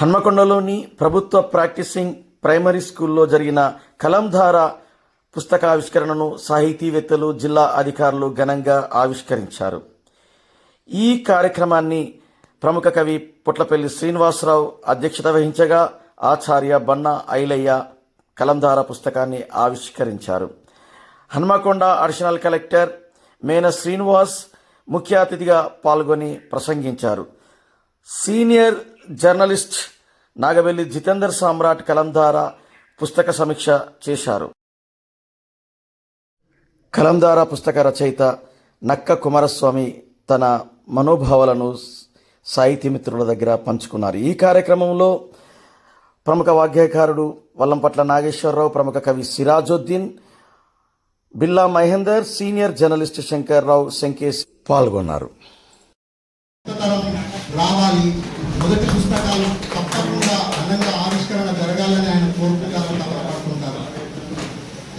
హన్మకొండలోని ప్రభుత్వ practising primary స్కూల్లో జరిగిన కలంధార పుస్తకావిష్కరణను సాహితీవేత్తలు, జిల్లా అధికారులు ఘనంగా ఆవిష్కరించారు. ఈ కార్యక్రమాన్ని ప్రముఖ కవి పుట్లపల్లి శ్రీనివాసరావు అధ్యక్షత వహించగా ఆచార్య బన్నా ఐలయ్య కలంధార పుస్తకాన్ని ఆవిష్కరించారు. హన్మకొండ అడిషనల్ కలెక్టర్ మేన శ్రీనివాస్ ముఖ్య అతిథిగా పాల్గొని ప్రసంగించారు. సీనియర్ జర్నలిస్ట్ నాగవెల్లి జితేందర్ సామ్రాట్ కలంధార పుస్తక సమీక్ష చేశారు. కలంధార పుస్తక రచయిత నక్క కుమారస్వామి తన మనోభావాలను సాహితీ మిత్రుల దగ్గర పంచుకున్నారు. ఈ కార్యక్రమంలో ప్రముఖ వాగ్గేయకారుడు వల్లంపట్ల నాగేశ్వరరావు, ప్రముఖ కవి సిరాజుద్దీన్, బిల్లా మహేందర్, సీనియర్ జర్నలిస్ట్ శంకర్రావు శంకేశ్ పాల్గొన్నారు. రావాలి, మొదటి పుస్తకాలు తప్పకుండా అందంగా ఆవిష్కరణ జరగాలని ఆయన కోరుకుంటారు, తప్పపడుతుంటారు.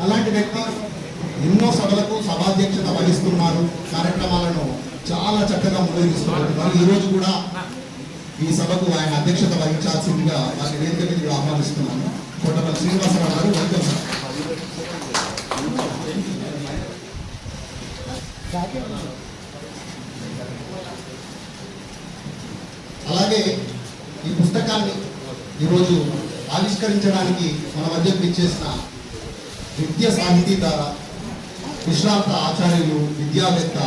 అలాంటి వ్యక్తి ఎన్నో సభలకు సభాధ్యక్షత వహిస్తున్నారు, కార్యక్రమాలను చాలా చక్కగా నిర్వహిస్తున్నారు. మరి ఈరోజు కూడా ఈ సభకు ఆయన అధ్యక్షత వహించాల్సిందిగా వారి వేదిక మీదకి ఆహ్వానిస్తున్నాను. కోటపల్లి శ్రీనివాసరావు గారు, వెల్కమ్ సార్. అలాగే ఈ పుస్తకాన్ని ఈరోజు ఆవిష్కరించడానికి మన మధ్యకు ఇచ్చేసిన విద్య సాహితీధార విశ్రాంత ఆచార్యులు, విద్యావేత్త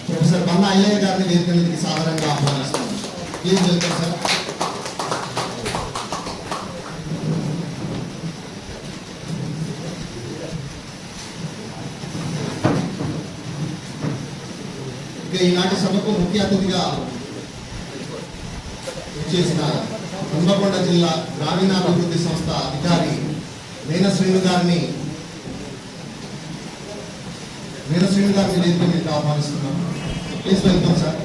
ప్రొఫెసర్ బన్నా ఐలయ్య గారిని వేదిక మీదకి సాధారణంగా ఆహ్వానిస్తున్నాను. Please welcome sir. ఈనాటి సభకు ముఖ్య అతిథిగా చేసిన హన్మకొండ జిల్లా గ్రామీణాభివృద్ధి సంస్థ అధికారి మేన శ్రీను గారిని వేదిక మీద ఆహ్వానిస్తున్నాం. Please welcome sir.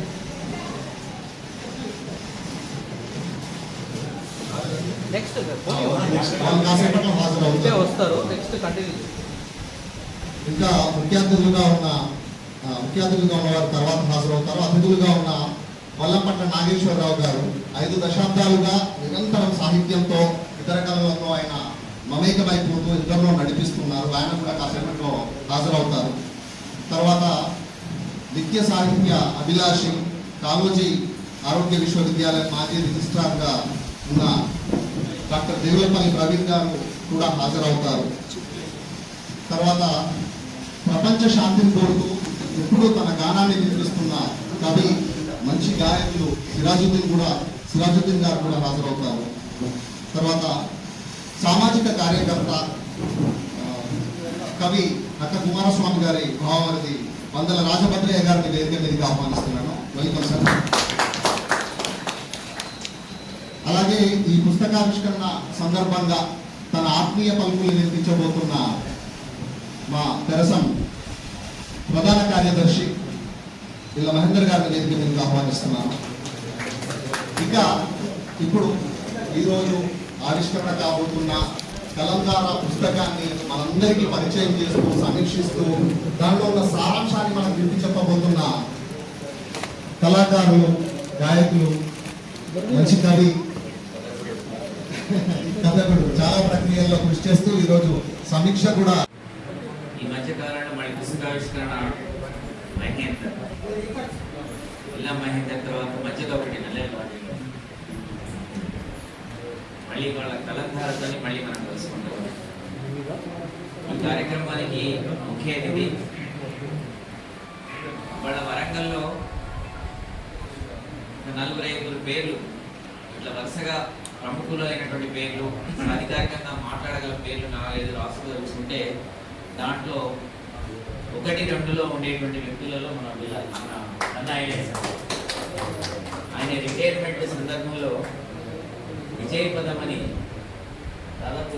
కాసేపట్లో హాజరవుతారు. ఇంకా ముఖ్య అతిథులుగా ఉన్నవారు తర్వాత హాజరవుతారు. అతిథులుగా ఉన్న వల్లంపట్ల నాగేశ్వరరావు గారు 5 దశాబ్దాలుగా నిరంతరం సాహిత్యంతో, ఇతర కళలతో ఆయన మమేకమైపోతూ ఇద్దరిలో నడిపిస్తున్నారు. ఆయన కూడా కాసేపట్లో హాజరవుతారు. తర్వాత నిత్య సాహిత్య అభిలాషి, కాళోజీ ఆరోగ్య విశ్వవిద్యాలయం మాజీ రిజిస్ట్రార్గా ఉన్న డాక్టర్ దేవులపల్లి ప్రవీణ్ గారు కూడా హాజరవుతారు. తర్వాత ప్రపంచ శాంతిని కోరుతూ ఎప్పుడూ తన గానాన్ని వినిపిస్తున్న కవి, మంచి గాయకులు సిరాజుద్దీన్ గారు కూడా హాజరవుతారు. తర్వాత సామాజిక కార్యకర్త కవి నక్క కుమారస్వామి గారి భావమరిది వందల రాజభద్రయ్య గారిని వేదిక మీదకి ఆహ్వానిస్తున్నాను. Welcome sir. అలాగే ఈ పుస్తకావిష్కరణ సందర్భంగా తన ఆత్మీయ పలుకులు వినిపించబోతున్న మా తెరసం ప్రధాన కార్యదర్శి బిల్లా మహేందర్ గారిని వేదిక మీదకి ఆహ్వానిస్తున్నాను. ఇక ఇప్పుడు ఈరోజు ఆవిష్కరణ కాబోతున్న కలంధార పుస్తకాన్ని మనందరికీ పరిచయం చేస్తూ, సమీక్షిస్తూ, దానిలో ఉన్న సారాంశాన్ని మనం విప్పి చెప్పబోతున్న కళాకారులు, గాయకులు, మంచి కవి, కథకుడు, చాలా ప్రక్రియల్లో కృషి చేస్తూ ఈరోజు సమీక్ష కూడా. ఈ మధ్య కాలంలో మన పుస్తకావిష్కరణ మహేందర్ తర్వాత మధ్యలో ఒకటి మళ్ళీ వాళ్ళ కలంధారతో మళ్ళీ మనం కలుసుకుంటాం. ఈ కార్యక్రమానికి ముఖ్య అతిథి వాళ్ళ వరంగల్లో 4-5 పేర్లు, ఇట్లా వరుసగా ప్రముఖులు అయినటువంటి పేర్లు, మన అధికారికంగా మాట్లాడగల పేర్లు 4-5 రాసులు తెలుసుకుంటే దాంట్లో 1-2లో ఉండేటువంటి వ్యక్తులలో మన ఆయన రిటైర్మెంట్ సందర్భంలో విజయపదం అని దాదాపు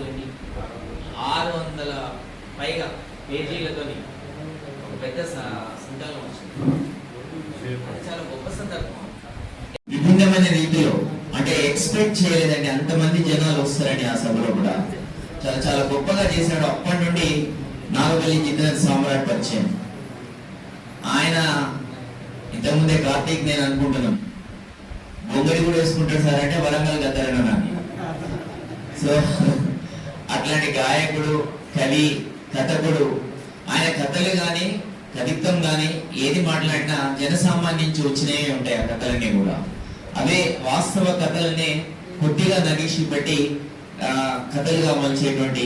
600 పైగా పేజీలతో ఒక పెద్ద సందర్భం వచ్చింది. అది చాలా గొప్ప సందర్భం. విభిన్నమైన రీతిలో, అంటే ఎక్స్పెక్ట్ చేయలేదండి అంతమంది జనాలు వస్తారని. ఆ సభలో కూడా చాలా చాలా గొప్పగా చేశాడు. అప్పటి నుండి నాగవెల్లి జితేందర్ సామ్రాట్ పరిచయం. ఆయన ఇంతకుముందే కార్తీక్ నేను అనుకుంటున్నాను గొంగడి కూడా వేసుకుంటాడు సార్ అంటే వరంగల్ గద్దరన్న. సో అట్లాంటి గాయకుడు, కవి, కథకుడు. ఆయన కథలు కానీ కవిత్వం కానీ ఏది మాట్లాడినా జనసామాన్యం నుంచి వచ్చినవి ఉంటాయి ఆ కథలన్నీ కూడా. అవే వాస్తవ కథలనే కొద్దిగా నగిషి పెట్టి కథలుగా మలిచేటువంటి,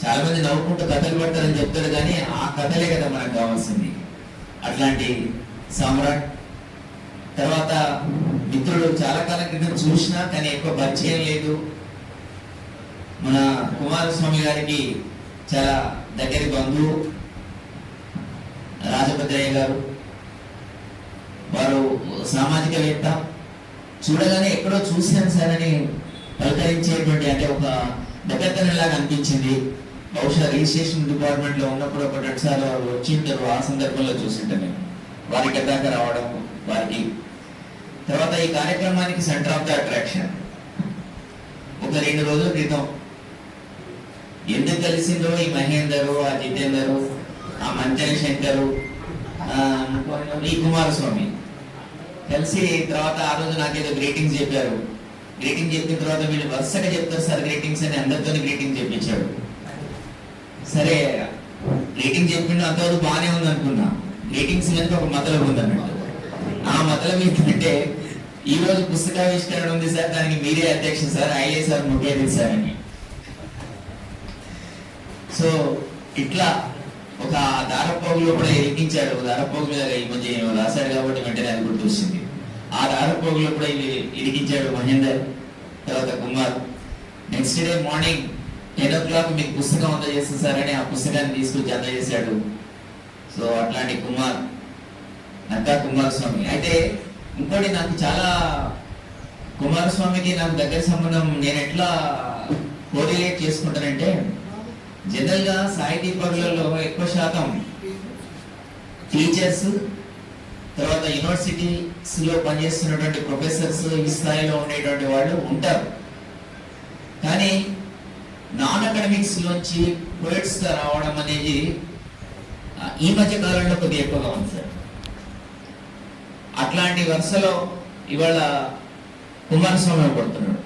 చాలా మంది నవ్వుకుంటూ కథలు పడతారని చెప్తారు కానీ ఆ కథలే కదా మనకు కావాల్సింది. అట్లాంటి సామ్రాట్. తర్వాత మిత్రుడు చాలా కాలం క్రితం చూసినా కానీ ఎక్కువ పరిచయం లేదు. మన కుమారస్వామి గారికి చాలా దగ్గరి బంధువు రాజభద్రయ్య గారు. వారు సామాజికవేత్త. చూడగానే ఎక్కడో చూశాను సార్ అని పలకరించేటువంటి, అంటే ఒక దగ్గరతనంలాగా అనిపించింది. బహుశా రిజిస్ట్రేషన్ డిపార్ట్మెంట్ లో ఉన్నప్పుడు ఒక 2 సార్లు వారు వచ్చి ఉంటారు. ఆ సందర్భంలో చూసింటాను నేను వారికి దాకా రావడం వారికి. తర్వాత ఈ కార్యక్రమానికి సెంటర్ ఆఫ్ ద అట్రాక్షన్ ఒక 2 రోజుల క్రితం ఎందుకు కలిసిందో ఈ మహేందరు, ఆ జితేందరు, ఆ మంచని శంకరు, ఈ కుమారస్వామి కలిసి తర్వాత ఆ రోజు నాకేదో గ్రీటింగ్స్ చెప్పారు. గ్రీటింగ్ చెప్పిన తర్వాత వీళ్ళు వరుసగా చెప్తారు సార్ గ్రీటింగ్స్ అని, అందరితో గ్రీటింగ్ చెప్పించాడు. సరే గ్రీటింగ్ చెప్పిండు, అంతవరకు బాగానే ఉంది అనుకున్నా. గ్రీటింగ్స్ కనుక ఒక మతలబు ఉంది అన్నట్టు. ఆ మతలబు ఏంటంటే ఈ రోజు పుస్తకావిష్కరణ ఉంది సార్, దానికి మీరే అధ్యక్ష సార్, ఐఏ సార్ ముఖ్య అతిథి సార్ అని. సో ఇట్లా ఒక దారపోగులో కూడా ఇరికించాడు. దారపోగు మీద ఈ మధ్య రాశాడు కాబట్టి వెంటనే అది గుర్తొచ్చింది. ఆ దారపోగులో కూడా ఇరికించాడు మహేందర్, తర్వాత Kumar. Next day morning 10 o'clock మీకు పుస్తకం అందజేస్తుంది సార్ అని ఆ పుస్తకాన్ని తీసుకొచ్చి అందజేశాడు. సో అట్లాంటి కుమార్, నక్కా కుమారస్వామి. అయితే ఇంకోటి నాకు చాలా కుమారస్వామికి నాకు దగ్గర సంబంధం నేను ఎట్లా కోరిలేట్ చేసుకుంటానంటే, జనరల్ గా సాహితీ పరులలో ఎక్కువ శాతం టీచర్స్, తర్వాత యూనివర్సిటీస్ లో పనిచేస్తున్నటువంటి ప్రొఫెసర్స్, ఈ స్థాయిలో ఉండేటువంటి వాళ్ళు ఉంటారు. కానీ నాన్ అకాడమిక్స్ లోంచి పోయిట్స్ గా రావడం అనేది ఈ మధ్య కాలంలో కొద్దిగా ఎక్కువగా ఉంది సార్. అట్లాంటి వరుసలో ఇవాళ కుమారస్వామి పడుతున్నాడు.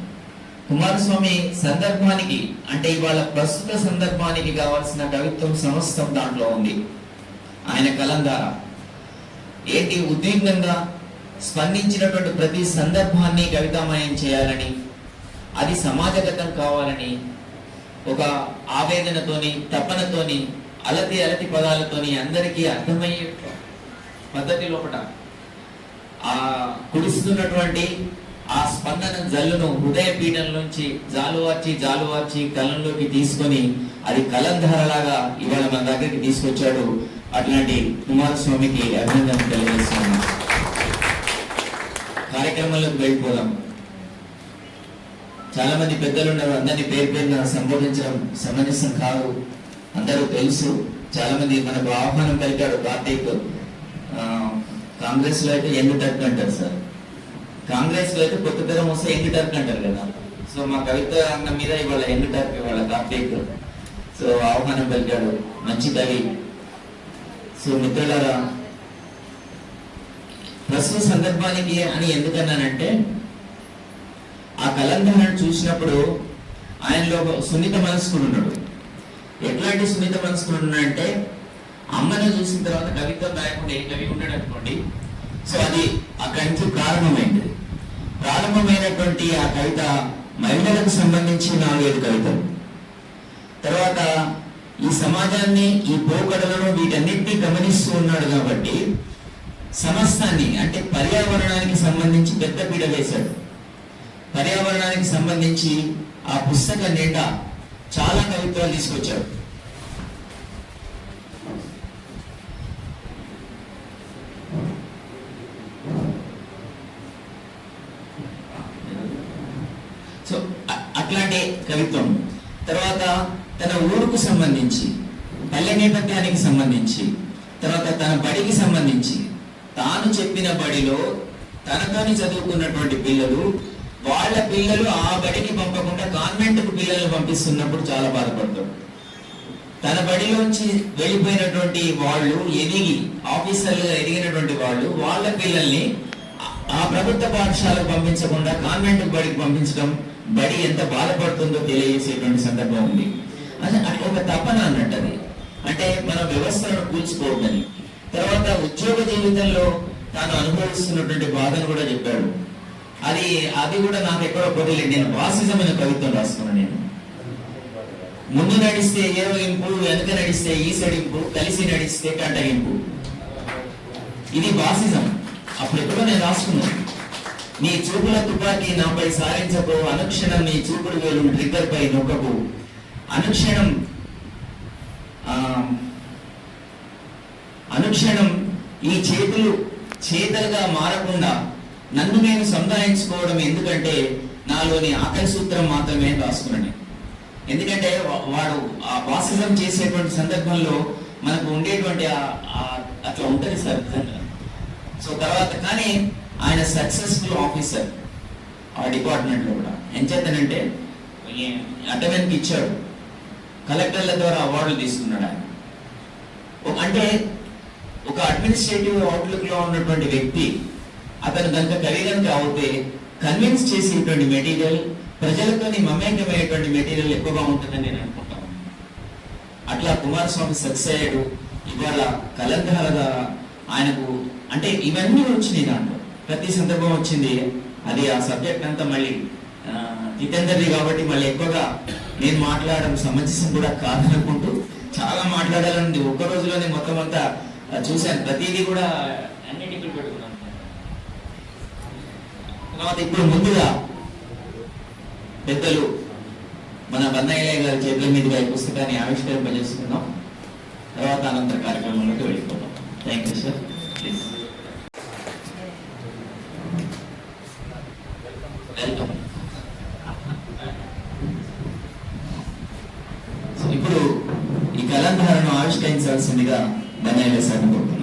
కుమారస్వామి సందర్భానికి, అంటే ఇవాళ ప్రస్తుత సందర్భానికి కావాల్సిన కవిత్వం సమస్తం దాంట్లో ఉంది. ఆయన కలం ద్వారా ఏంటి ఉద్విగ్నంగా స్పందించినటువంటి ప్రతి సందర్భాన్ని కవితామయం చేయాలని, అది సమాజగతం కావాలని, ఒక ఆవేదనతోని, తపనతోని, అలతి పదాలతోని అందరికీ అర్థమయ్యే పద్ధతి లోపల ఆ కుడిస్తున్నటువంటి ఆ స్పందన జల్లును హృదయ పీఠం నుంచి జాలువార్చి కలంలోకి తీసుకొని అది కలంధారలాగా ఇవాళ మన దగ్గరికి తీసుకొచ్చాడు. అట్లాంటి కుమారస్వామికి అభినందనలు తెలియజేస్తున్నాను. కార్యక్రమంలోకి వెళ్ళిపోదాం. చాలా మంది పెద్దలు ఉన్నారు, అందరినీ పేరు పేరున సంబోధించడం సమంజసం కాదు, అందరూ తెలుసు. చాలా మంది మనకు ఆహ్వానం పలికాడు కార్తీక్. కాంగ్రెస్ లో అయితే యంగ్ టర్క్ అంటారు సార్, కాంగ్రెస్ లో అయితే కొత్త తరం వస్తే యంగ్ టర్క్ అంటారు కదా. సో మా కవిత రంగం మీద ఇవాళ యంగ్ టర్క్ ఇవాళ కార్తీక్. సో ఆహ్వానం పలికాడు, మంచి కవి. సో మిత్రులారా, ప్రస్తుత సందర్భానికి అని ఎందుకన్నానంటే, ఆ కలంధారను చూసినప్పుడు ఆయనలో సున్నిత మనస్కుడు ఉన్నాడు. ఎట్లాంటి సున్నిత మనస్కుడు ఉన్నాడంటే, అమ్మను చూసిన తర్వాత కవిత్వం రాయకుండా ఏ కవి ఉన్నాడు అనుకోండి. సో అది అక్కడి నుంచి ప్రారంభమైనటువంటి ఆ కవిత మహిళలకు సంబంధించి 4-5 కవితలు. తర్వాత ఈ సమాజాన్ని, ఈ పోకడలను, వీటన్నిటినీ గమనిస్తూ ఉన్నాడు కాబట్టి సమస్తాన్ని, అంటే పర్యావరణానికి సంబంధించి పెద్ద పీడ వేశాడు. పర్యావరణానికి సంబంధించి ఆ పుస్తకం నిండా చాలా కవిత్వాలు తీసుకొచ్చాడు. సో అట్లాంటి కవిత్వం. తర్వాత తన ఊరుకు సంబంధించి, పల్లె నేపథ్యానికి సంబంధించి, తర్వాత తన బడికి సంబంధించి, తాను చెప్పిన బడిలో తనతోని చదువుకున్నటువంటి పిల్లలు, వాళ్ళ పిల్లలు ఆ బడికి పంపకుండా కాన్వెంట్కు పిల్లల్ని పంపిస్తున్నప్పుడు చాలా బాధపడతాడు. తన బడిలోంచి వెళ్ళిపోయినటువంటి వాళ్ళు, ఎదిగి ఆఫీసర్లుగా ఎదిగినటువంటి వాళ్ళు వాళ్ళ పిల్లల్ని ఆ ప్రభుత్వ పాఠశాలకు పంపించకుండా కాన్వెంట్ బడికి పంపించడం, బడి ఎంత బాధపడుతుందో తెలియజేసేటువంటి సందర్భం ఉంది. అది ఒక తపన అన్నట్టు అది. అంటే మన వ్యవస్థలను కూల్చుకోవద్దని. తర్వాత ఉద్యోగ జీవితంలో తాను అనుభవిస్తున్నటువంటి బాధను కూడా చెప్పాడు. అది కూడా నాకు ఎక్కడో కొద్దిలేదు. నేను బాసిజం అనే కవిత్వం రాసుకున్నాను. నేను ముందు నడిస్తే ఏవగింపు, వెనుక నడిస్తే ఈసడింపు, కలిసి నడిస్తే కంటగింపు. ఇది బాసిజం. అప్పుడు ఎప్పుడో నేను రాసుకున్నాను. నీ చూపుల తుపాకీ నాపై సారించకు, అనుక్షణం నీ చూపుడు వేలు ట్రిగ్గర్ పై నొక్కకు, అనుక్షణం ఈ చేతలుగా మారకుండా నన్ను నేను సంధానించుకోవడం ఎందుకంటే నాలోని ఆఖరి సూత్రం మాత్రమే రాసుకున్నాను. ఎందుకంటే వాడు ఆ బాసిజం చేసేటువంటి సందర్భంలో మనకు ఉండేటువంటి అట్లా ఉంటుంది సార్. సో తర్వాత కానీ ఆయన సక్సెస్ఫుల్ ఆఫీసర్ ఆ డిపార్ట్మెంట్ లో కూడా. ఎంచేతనంటే అటెండెంట్ ఇచ్చాడు, కలెక్టర్ల ద్వారా అవార్డులు తీసుకున్నాడు ఆయన. అంటే ఒక అడ్మినిస్ట్రేటివ్ అవుట్లుక్ లో ఉన్నటువంటి వ్యక్తి అతను కనుక కవి కనుక అవుతే కన్విన్స్ చేసేటువంటి మెటీరియల్, ప్రజలతోని మమేకమయ్యేటువంటి మెటీరియల్ ఎక్కువగా ఉంటుందని నేను అనుకుంటాను. అట్లా కుమారస్వామి సక్సెస్ అయ్యాడు. ఇవాళ కలంధార ఆయనకు అంటే ఇవన్నీ వచ్చినాయి, దాంట్లో ప్రతి సందర్భం వచ్చింది. అది ఆ సబ్జెక్ట్ అంతా మళ్ళీ జితేందర్ది కాబట్టి మళ్ళీ ఎక్కువగా నేను మాట్లాడడం సమంజసం కూడా కాదనుకుంటూ చాలా మాట్లాడాలని ఒక్క రోజులోనే మొత్తం అంతా చూశాను. ప్రతిదీ కూడా అన్ని టిప్పులు పెట్టుకున్నాను. తర్వాత ఇప్పుడు ముందుగా పెద్దలు మన బన్నయ్య గారి చేతుల మీదుగా ఈ పుస్తకాన్ని ఆవిష్కరింపజేసుకున్నాం. తర్వాత అనంతర కార్యక్రమంలోకి వెళ్ళిపోతాం. Thank you sir. Please welcome. ఇప్పుడు ఈ కలంధారను ఆవిష్కరించాల్సిందిగా బన్నయ్య సార్ని కోరుతున్నాను.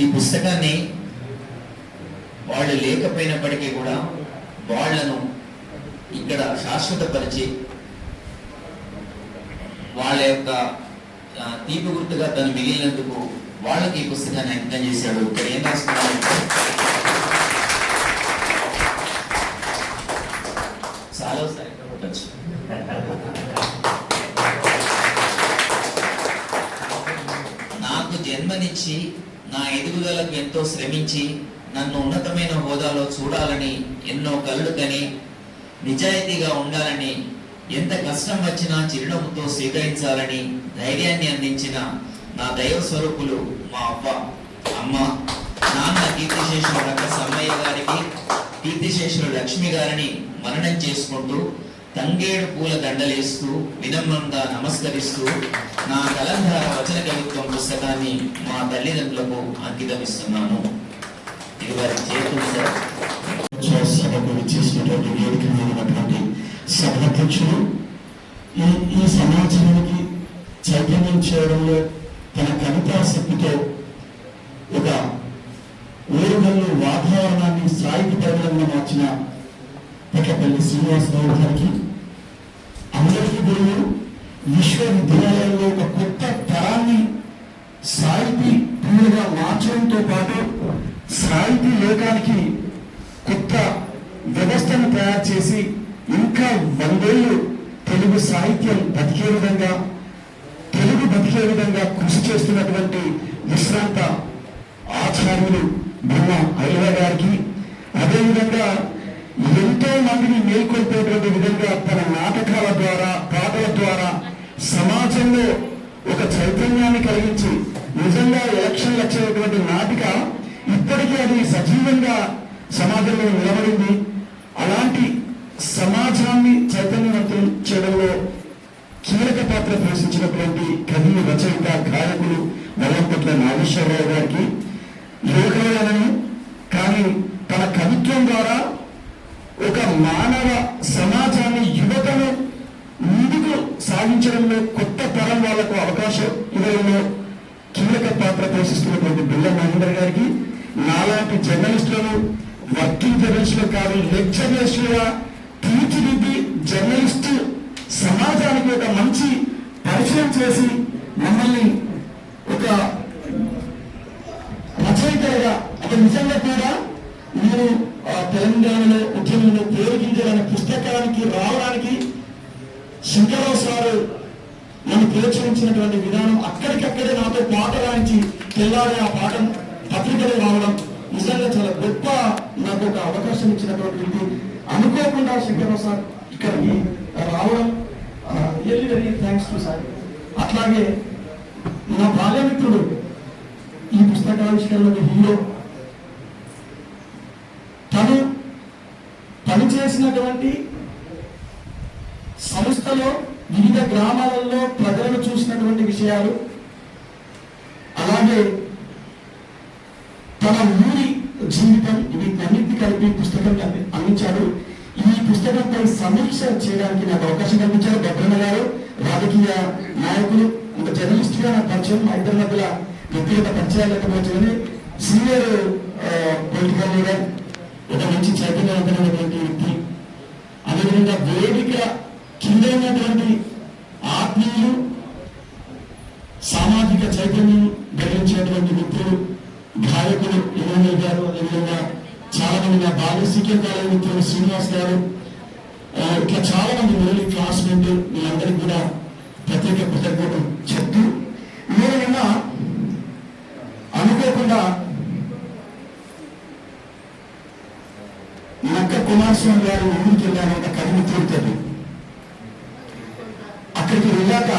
ఈ పుస్తకాన్ని వాళ్ళు లేకపోయినప్పటికీ కూడా వాళ్లను ఇక్కడ శాశ్వతపరిచి వాళ్ళ యొక్క తీపి గుర్తుగా తను మిగిలినందుకు వాళ్ళకి ఈ పుస్తకాన్ని అంకితం చేశాడు. ఇక్కడ ఏం రాసుకున్నారంటే చాలా సరిగ్గా కొట్టచ్చు. నాకు జన్మనిచ్చి నా ఎదుగుదలకు ఎంతో శ్రమించి నన్ను ఉన్నతమైన హోదాలో చూడాలని ఎన్నో కలలు కని నిజాయితీగా ఉండాలని ఎంత కష్టం వచ్చినా చిరునవ్వుతో స్వీకరించాలని ధైర్యాన్ని అందించిన నా దైవ స్వరూపులు మా అవ్వ, అమ్మ, నాన్న కీర్తిశేషులు డాక్టర్ సమ్మయ్య గారికి, కీర్తిశేషులు లక్ష్మి గారిని మననం చేసుకుంటూ తంగేడు పూల దండలేస్తూ వినమ్రంగా నమస్కరిస్తూ నా కలంధార వచన కవిత్వం పుస్తకాన్ని మా తల్లిదండ్రులకు అంకితమిస్తున్నాను. ఇది వారి చేతులు సార్. సభకు విచ్చేసినటువంటి వేదిక మీద ఉన్నటువంటి సభాధ్యక్షులు ఈ సమాజానికి చైతన్యం చేయడంలో తన కవితాశక్తితో ఒక ఊరుగల్లు వాతావరణాన్ని సాహిత్యపరంగా మార్చిన పెక్కపల్లి శ్రీనివాసరావు గారికి, అందరికీ గురువు, విశ్వవిద్యాలయంలో ఒక కొత్త తరాన్ని సాహితీ ప్రియులుగా మార్చడంతో పాటు సాహితీ లోకానికి కొత్త వ్యవస్థను తయారు చేసి ఇంకా 100 ఏళ్ళు తెలుగు సాహిత్యం బతికే విధంగా కృషి చేస్తున్నటువంటి విశ్రాంత ఆచార్యులు బ్రహ్మ అయ్య గారికి, అదేవిధంగా ఎంతో మందిని మేల్కొల్పేటువంటి విధంగా తన నాటకాల ద్వారా, పాటల ద్వారా సమాజంలో ఒక చైతన్యాన్ని కలిగించి నిజంగా ఎలక్షన్లు వచ్చేటువంటి నాటిక ఇప్పటికీ అది సజీవంగా సమాజంలో నిలబడింది. అలాంటి సమాజాన్ని చైతన్యవంతం చేయడంలో కీలక పాత్ర పోషించినటువంటి కవి, రచయిత, గాయకులు వల్లంపట్ల నాగేశ్వరరావు గారికి లోకవేళను కానీ తన కవిత్వం ద్వారా ఒక మానవ సమాజాన్ని, యువతను ముందుకు సాగించడంలో, కొత్త తరం వాళ్లకు అవకాశం ఇవ్వడంలో కీలక పాత్ర పోషిస్తున్నటువంటి బిళ్ళ మహేందర్ గారికి, నాలాంటి జర్నలిస్టులను వర్కింగ్ జర్నలిస్టులు కాదు లెక్చరర్స్లుగా తీర్చిదిద్ది జర్నలిస్టు సమాజానికి ఒక మంచి పరిచయం చేసి మమ్మల్ని ఒక రచయితగా, అంటే నిజంగా కూడా నేను తెలంగాణలో ఉద్యమంలో ప్రయోగించాలనే పుస్తకానికి రావడానికి శంకరరావు సారు నన్ను ప్రోత్సహించినటువంటి విధానం, అక్కడికక్కడే నాతో పాట రాయించి తెల్లారి ఆ పాఠం పత్రికలో రావడం నిజంగా చాలా గొప్ప, నాకు ఒక అవకాశం ఇచ్చినటువంటి, అనుకోకుండా శంకరరావు సార్ ఇక్కడికి రావడం really very thanks to sir. అట్లాగే నా బాల్యమిత్రుడు, ఈ పుస్తకావిష్కరణలో హీరో, తను పనిచేసినటువంటి సంస్థలో వివిధ గ్రామాలలో ప్రజలను చూసినటువంటి విషయాలు, అలాగే తన ఊరి జీవితం, వీటన్నిటిని కలిపి పుస్తకం అందించాడు. ఈ పుస్తకంపై సమీక్ష చేయడానికి నాకు అవకాశం కల్పించారు భద్రన్న గారు. రాజకీయ నాయకులు, ఒక జర్నలిస్ట్ గా నాకు పరిచయం, మా ఇద్దరి మధ్యలో వ్యక్తిగత పరిచయాలు లేకపోవచ్చు కానీ సీనియర్ పొలిటికల్ లీడర్, ఒక మంచి చైతన్యవంతమైనటువంటి వ్యక్తి. అదేవిధంగా వేదిక కింద ఉన్నటువంటి ఆత్మీయులు, సామాజిక చైతన్యం గమనించినటువంటి వ్యక్తులు, గాయకులు ఇమానుల్ గారు, అదేవిధంగా చాలా మంది నా బాల్య సీకే కాలేజీ మిత్రులు శ్రీనివాస్ గారు, ఇట్లా చాలా మంది మిగిలిన క్లాస్మేట్, వీళ్ళందరికీ కూడా ప్రత్యేక కృతజ్ఞతలు చెప్తూ, నేను నిన్న అనుకోకుండా నక్క కుమారస్వామి గారు ఊరికి వెళ్ళాను ఒక కవి మిత్రుడితో. అక్కడికి వెళ్ళాక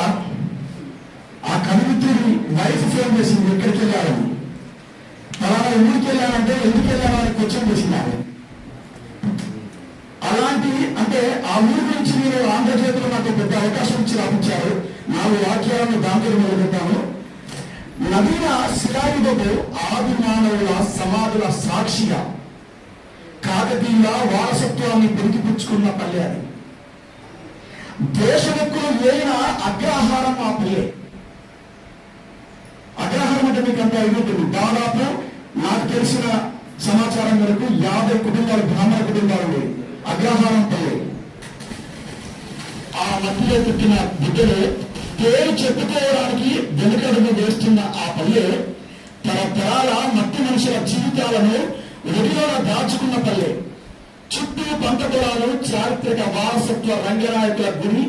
ఆ కవి మిత్రుడి వైఫ్ ఫోన్ చేసింది, ఎక్కడికి వెళ్ళాలని. అలాగే ఊరికి వెళ్ళానంటే ఎందుకు వెళ్ళాను అని క్వశ్చన్ చేసినారు. అలాంటి, అంటే ఆ ఊరి గురించి మీరు ఆంధ్రజ్యోతిలో నాకు పెద్ద అవకాశం ఇచ్చి రాపించారు. 4 వాక్యాలను దాంట్లో మొదలుపెట్టాను. నవీన శిలాయుధపు ఆది మానవుల సమాధుల సాక్షిగా కాకతీయ వారసత్వాన్ని పెరిగిపుచ్చుకున్న పల్లె అది. దేశముక్కులు వేయిన అగ్రహారం ఆ పల్లె. అగ్రహారం అంటే మీకు అంత ఇది ఉంటుంది. దాదాపు నాకు తెలిసిన సమాచారం వరకు 50 కుటుంబాలు, బ్రాహ్మణ కుటుంబాలు ఉండేవి అగ్రహారం పల్లె. ఆ మట్టిలో పుట్టిన బిడ్డలు పేరు చెప్పుకోవడానికి వెనుకడుగు వేస్తున్న ఆ పల్లె తరతరాల మట్టి మనుషుల జీవితాలను ఒడిలో దాచుకున్న పల్లె. చుట్టూ పంట పొలాలు, చారిత్రక వారసత్వ రంగనాయకుల గుడి.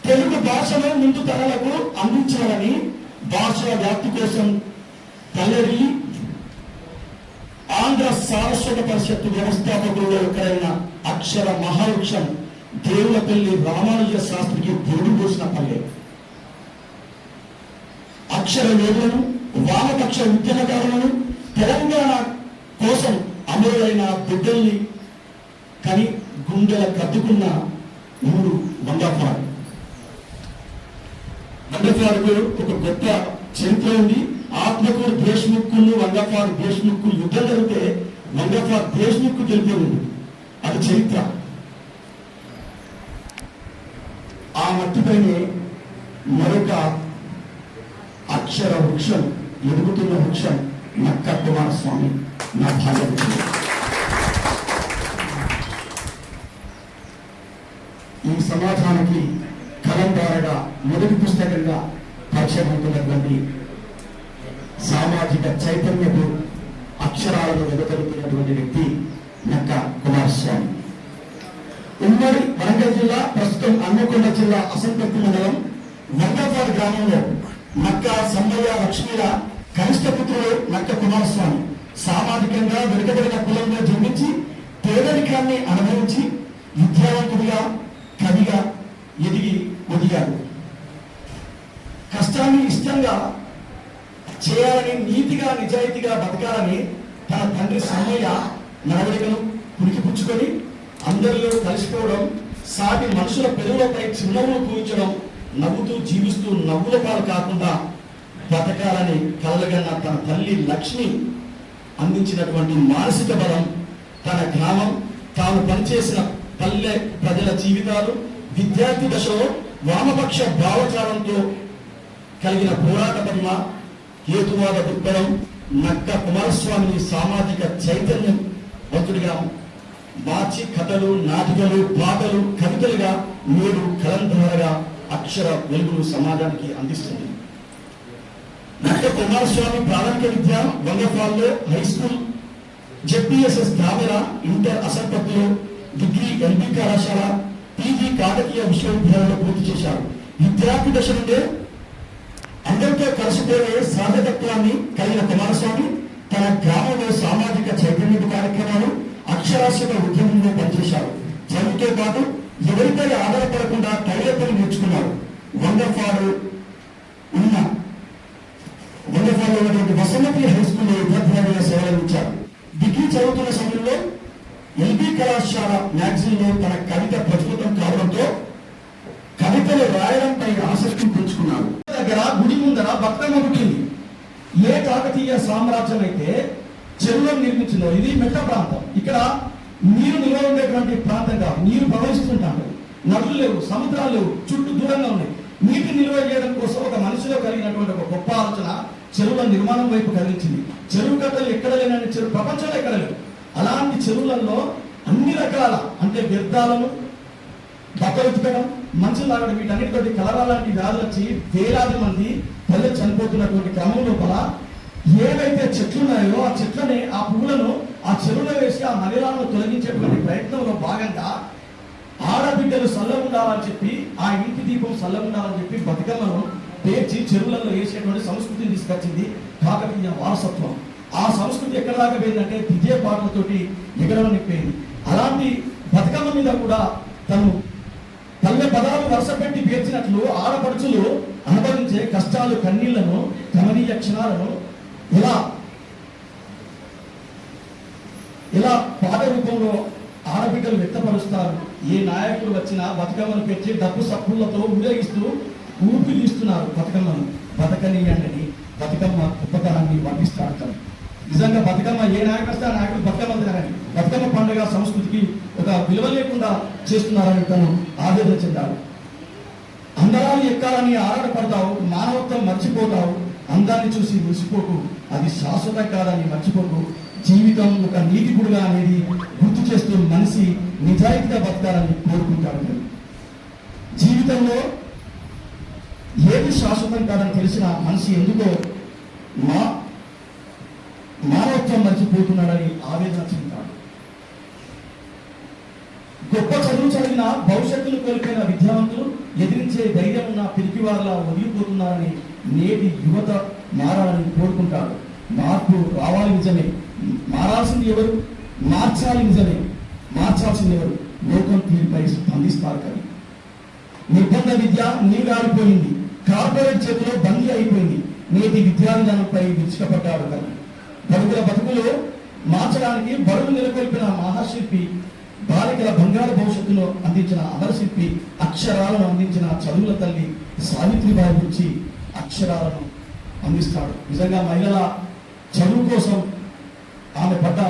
తెలుగు భాషను ముందు తరాలకు అందించాలని భాషా వ్యాప్తి కోసం పల్లెరి ఆంధ్ర సారస్వత పరిషత్తు వ్యవస్థాపకులలో ఒకరైన అక్షర మహావృక్షం దేవులపల్లి రామానుజ శాస్త్రికి పొరుగు పోసిన పల్లె. అక్షర యోగులను, వామపక్ష ఉద్యమకారులను, తెలంగాణ కోసం అమరులైన బిడ్డల్ని కని గుండెల కద్దుకున్న 3 వండర్ఫాడ్. వండర్ఫాడ్కు ఒక గొప్ప చరిత్ర ఉంది. ఆత్మకూరు దేశ్ముఖ్లు వండర్ఫాడ్ దేశ్ముఖ్లు యుద్ధం జరిగితే వండర్ఫాడ్ దేశ్ముఖ్ గెలిపోయింది. అది చరిత్ర. ఆ మట్టిపైనే మరొక అక్షర వృక్షం, ఎదుగుతున్న వృక్షం నక్క కుమారస్వామి నా భార్య. ఈ సమాజానికి కలం ద్వారాగా మొదటి పుస్తకంగా పరిచయం అవుతున్నటువంటి సామాజిక చైతన్యపు అక్షరాలను వెదజల్లుతున్నటువంటి వ్యక్తి నక్క కుమారస్వామి. ఉమ్మడి వరంగల్ జిల్లా, ప్రస్తుతం హన్మకొండ జిల్లా అసంపర్తి మండలం వండర్ఫాడ్ గ్రామంలో నక్క సంబయ్య లక్ష్మీల కనిష్ట పుత్రుడు నక్క కుమారస్వామి సామాజికంగా వెనుకబడిన కులంలో జన్మించి పేదరికాన్ని అనుభవించి విద్యావంతుడిగా, కవిగా ఎదిగాడు. కష్టాన్ని ఇష్టంగా చేయాలని, నీతిగా నిజాయితీగా బతకాలని తన తండ్రి సమ్మయ్య నడవడికను పుణికిపుచ్చుకొని అందరిలో కలిసిపోవడం, సాటి మనుషుల పెదవులపై చిరునవ్వులు పూయించడం, నవ్వుతూ జీవిస్తూ నవ్వుల పాలు కాకుండా బతకాలని కలలుగన్న తన తల్లి లక్ష్మి అందించినటువంటి మానసిక బలం, తన గ్రామం, తాను పనిచేసిన పల్లె ప్రజల జీవితాలు, విద్యార్థి దశలో వామపక్ష భావచారంతో కలిగిన పోరాట పటిమ, హేతువాద దృక్పథం నక్క కుమారస్వామిని సామాజిక చైతన్యం వంతుడిగా మార్చి కథలు, నాటికలు, పాటలు, కవితలుగా నేడు కలంధారగా అక్షర వెలుగులు సమాజానికి అందిస్తుంది. నక్క కుమారస్వామి ప్రాథమిక విద్య వంగఫాల్లో, హై స్కూల్, జెడ్పీఎస్ఎస్ గ్రామీణ, ఇంటర్ అసంపత్తులు, డిగ్రీ ఎల్బీ కళాశాల, పీజీ కాకతీయ విశ్వవిద్యాలయంలో పూర్తి చేశారు. విద్యార్థి దశ నుండే అందరితో కలిసిపోయే సాధకత్వాన్ని కలిగిన కుమారస్వామి తన గ్రామంలో సామాజిక చైతన్య కార్యక్రమాలు, అక్షరాస్యత ఉద్యమంలో పనిచేశారు. చదువుతో పాటు ఎవరిపై ఆధారపడకుండా టైలర్ నేర్చుకున్నారు. వండర్ఫాడ్లో ఉన్నటువంటి వసంతీ హై స్కూల్లో ఉపాధ్యాయులుగా సేవలందించారు. డిగ్రీ చదువుతున్న సమయంలో ఎల్బీ కళాశాల మ్యాగజైన్ లో తన కవిత ప్రచురితం కావడంతో కవితలు రాయడంపై ఆసక్తి పెంచుకున్నారు. దగ్గర గుడి ముందర బతుకమ్మ పుట్టింది. ఏ కాకతీయ సామ్రాజ్యం అయితే చెరువులను నిర్మించిందో, ఇది మెట్ట ప్రాంతం. ఇక్కడ నీరు నిల్వ ఉండేటువంటి ప్రాంతంగా నీరు ప్రవహిస్తుంటారు. నదులు లేవు, సముద్రాలు లేవు, చుట్టూ దూరంగా ఉన్నాయి. నీటి నిల్వ చేయడం కోసం ఒక మనిషిలో కలిగినటువంటి ఒక గొప్ప ఆలోచన చెరువుల నిర్మాణం వైపు కలిగించింది. చెరువు కట్టలు ఎక్కడ లేనని చెరువు ప్రపంచంలో ఎక్కడ లేవు. అలాంటి చెరువులలో అన్ని రకాల, అంటే వ్యర్థాలను, బట్టలు ఉతకడం, మంచులు తాగడం, వీటన్నిటితోటి కలరా లాంటి వ్యాధులు వచ్చి వేలాది మంది ప్రజలు చనిపోతున్నటువంటి క్రమం లోపల ఏవైతే చెట్లు ఉన్నాయో ఆ చెట్లని, ఆ పువ్వులను ఆ చెరువులో వేసి ఆ మలినాలను తొలగించేటువంటి ప్రయత్నంలో భాగంగా ఆడబిడ్డలు చల్లగుండాలని చెప్పి, ఆ ఇంటి దీపం చల్లగుండాలని చెప్పి బతుకమ్మను పేర్చి చెరువులలో వేసేటువంటి సంస్కృతిని తీసుకొచ్చింది కాకతీయ వారసత్వం. ఆ సంస్కృతి ఎక్కడ దాకా పోయిందంటే విజయ పాటలతోటి ఎగరడం నింపేది. అలాంటి బతుకమ్మ మీద కూడా తను పల్లె పదాలు వరుస పెట్టి పేర్చినట్లు ఆడపడుచులు అనుభవించే కష్టాలు, కన్నీళ్లను, కమనీయ క్షణాలను ఇలా పాట రూపంలో ఆడబిడ్డలు వ్యక్తపరుస్తారు. ఏ నాయకులు వచ్చినా బతుకమ్మను పెంచి డబ్బు సప్పులతో ఊరేగిస్తూ ఊపిరి తీస్తున్నారు. బతుకమ్మను బతకనీయండి, బతుకమ్మ ఉపకరాన్ని వర్ణిస్తారు. నిజంగా బతుకమ్మ ఏ నాయకుడు వస్తే ఆ నాయకుడు బతుకమ్మ తినారని, బతుకమ్మ పండుగ సంస్కృతికి ఒక విలువ లేకుండా చేస్తున్నారని తను ఆవేదన చెందాడు. అందరాలు ఎక్కాలని ఆరాటపడతావు, మానవత్వం మర్చిపోతావు, అందాన్ని చూసి మురిసిపోకు, అది శాశ్వతం కాదని మర్చిపోకు, జీవితం ఒక నీటి గుడిగా అనేది గుర్తు చేస్తూ మనిషి నిజాయితీగా బతకాలని కోరుకుంటాడు. జీవితంలో ఏది శాశ్వతం కాదని తెలిసిన మనిషి ఎందుకో మానవత్వం మర్చిపోతున్నాడని ఆవేదన చెందుతాడు. గొప్ప చదువు చదివిన, భవిష్యత్తును కోల్పోయిన విద్యావంతులు ఎదిరించే ధైర్యం ఉన్న పిరికివారిలా వదిలిపోతున్నారని నేటి యువత మారాలని కోరుకుంటాడు. మార్పు రావాలి నిజమే, మారాల్సింది ఎవరు? మార్చాలి నిజమే, మార్చాల్సింది ఎవరు? లోకం తీరుపై స్పందిస్తారు కవి. నిర్బంధ విద్య నీగారిపోయింది, కార్పొరేట్ చేతిలో బందీ అయిపోయింది. నేటి విద్యా విధానంపై విరుచుకపడ్డాడు కవి. బతుకుల బతుకులు మార్చడానికి బడులు నెలకొల్పిన మహాశిల్పి బాలికల బంగారు భవిష్యత్తును అందించిన అమరశిల్పి, అక్షరాలను అందించిన చదువుల తల్లి సావిత్రిబాయి గురించి అక్షరాలను అందిస్తాడు. నిజంగా మహిళల చదువు కోసం ఆమె పడ్డ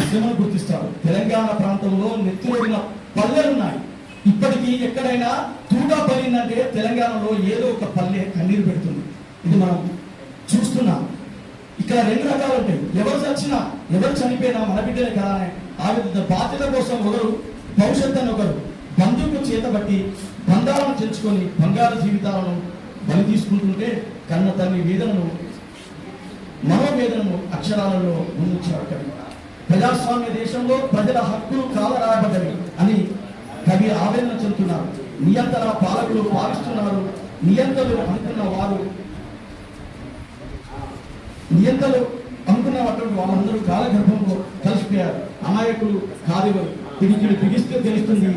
శ్రమను గుర్తిస్తాడు. తెలంగాణ ప్రాంతంలో నెత్తిరోడిన పల్లెలున్నాయి. ఇప్పటికీ ఎక్కడైనా తూటా పల్లిందంటే తెలంగాణలో ఏదో ఒక పల్లె కన్నీరు పెడుతుంది. ఇది మనం చూస్తున్నాం. ఇక్కడ 2 రకాలు ఉంటాయి. ఎవరు చచ్చినా ఎవరు చనిపోయినా మన బిడ్డలే కదా ఆ విధంగా బాధ్యత కోసం ఒకరు, భవిష్యత్తు అని ఒకరు బంధువుకు చేతబట్టి బంధాలను తెంచుకొని బంగారు జీవితాలను బలి తీసుకుంటుంటే కన్న తల్లి వేదనను, మనోవేదనను అక్షరాలలో ముందుంచాడు కవి. ప్రజాస్వామ్య దేశంలో ప్రజల హక్కులు కాలరాబడ్డవి అని కవి ఆవేదన చెందుతున్నారు. నియంత్రణ పాలకులు పాలిస్తున్నారు. నియంత్రణలు అనుకున్నటువంటి వాళ్ళందరూ కాలగర్భంలో కలిసిపోయారు. అమాయకులు కాదివరు. పిడికిలు బిగిస్తే తెలుస్తుంది,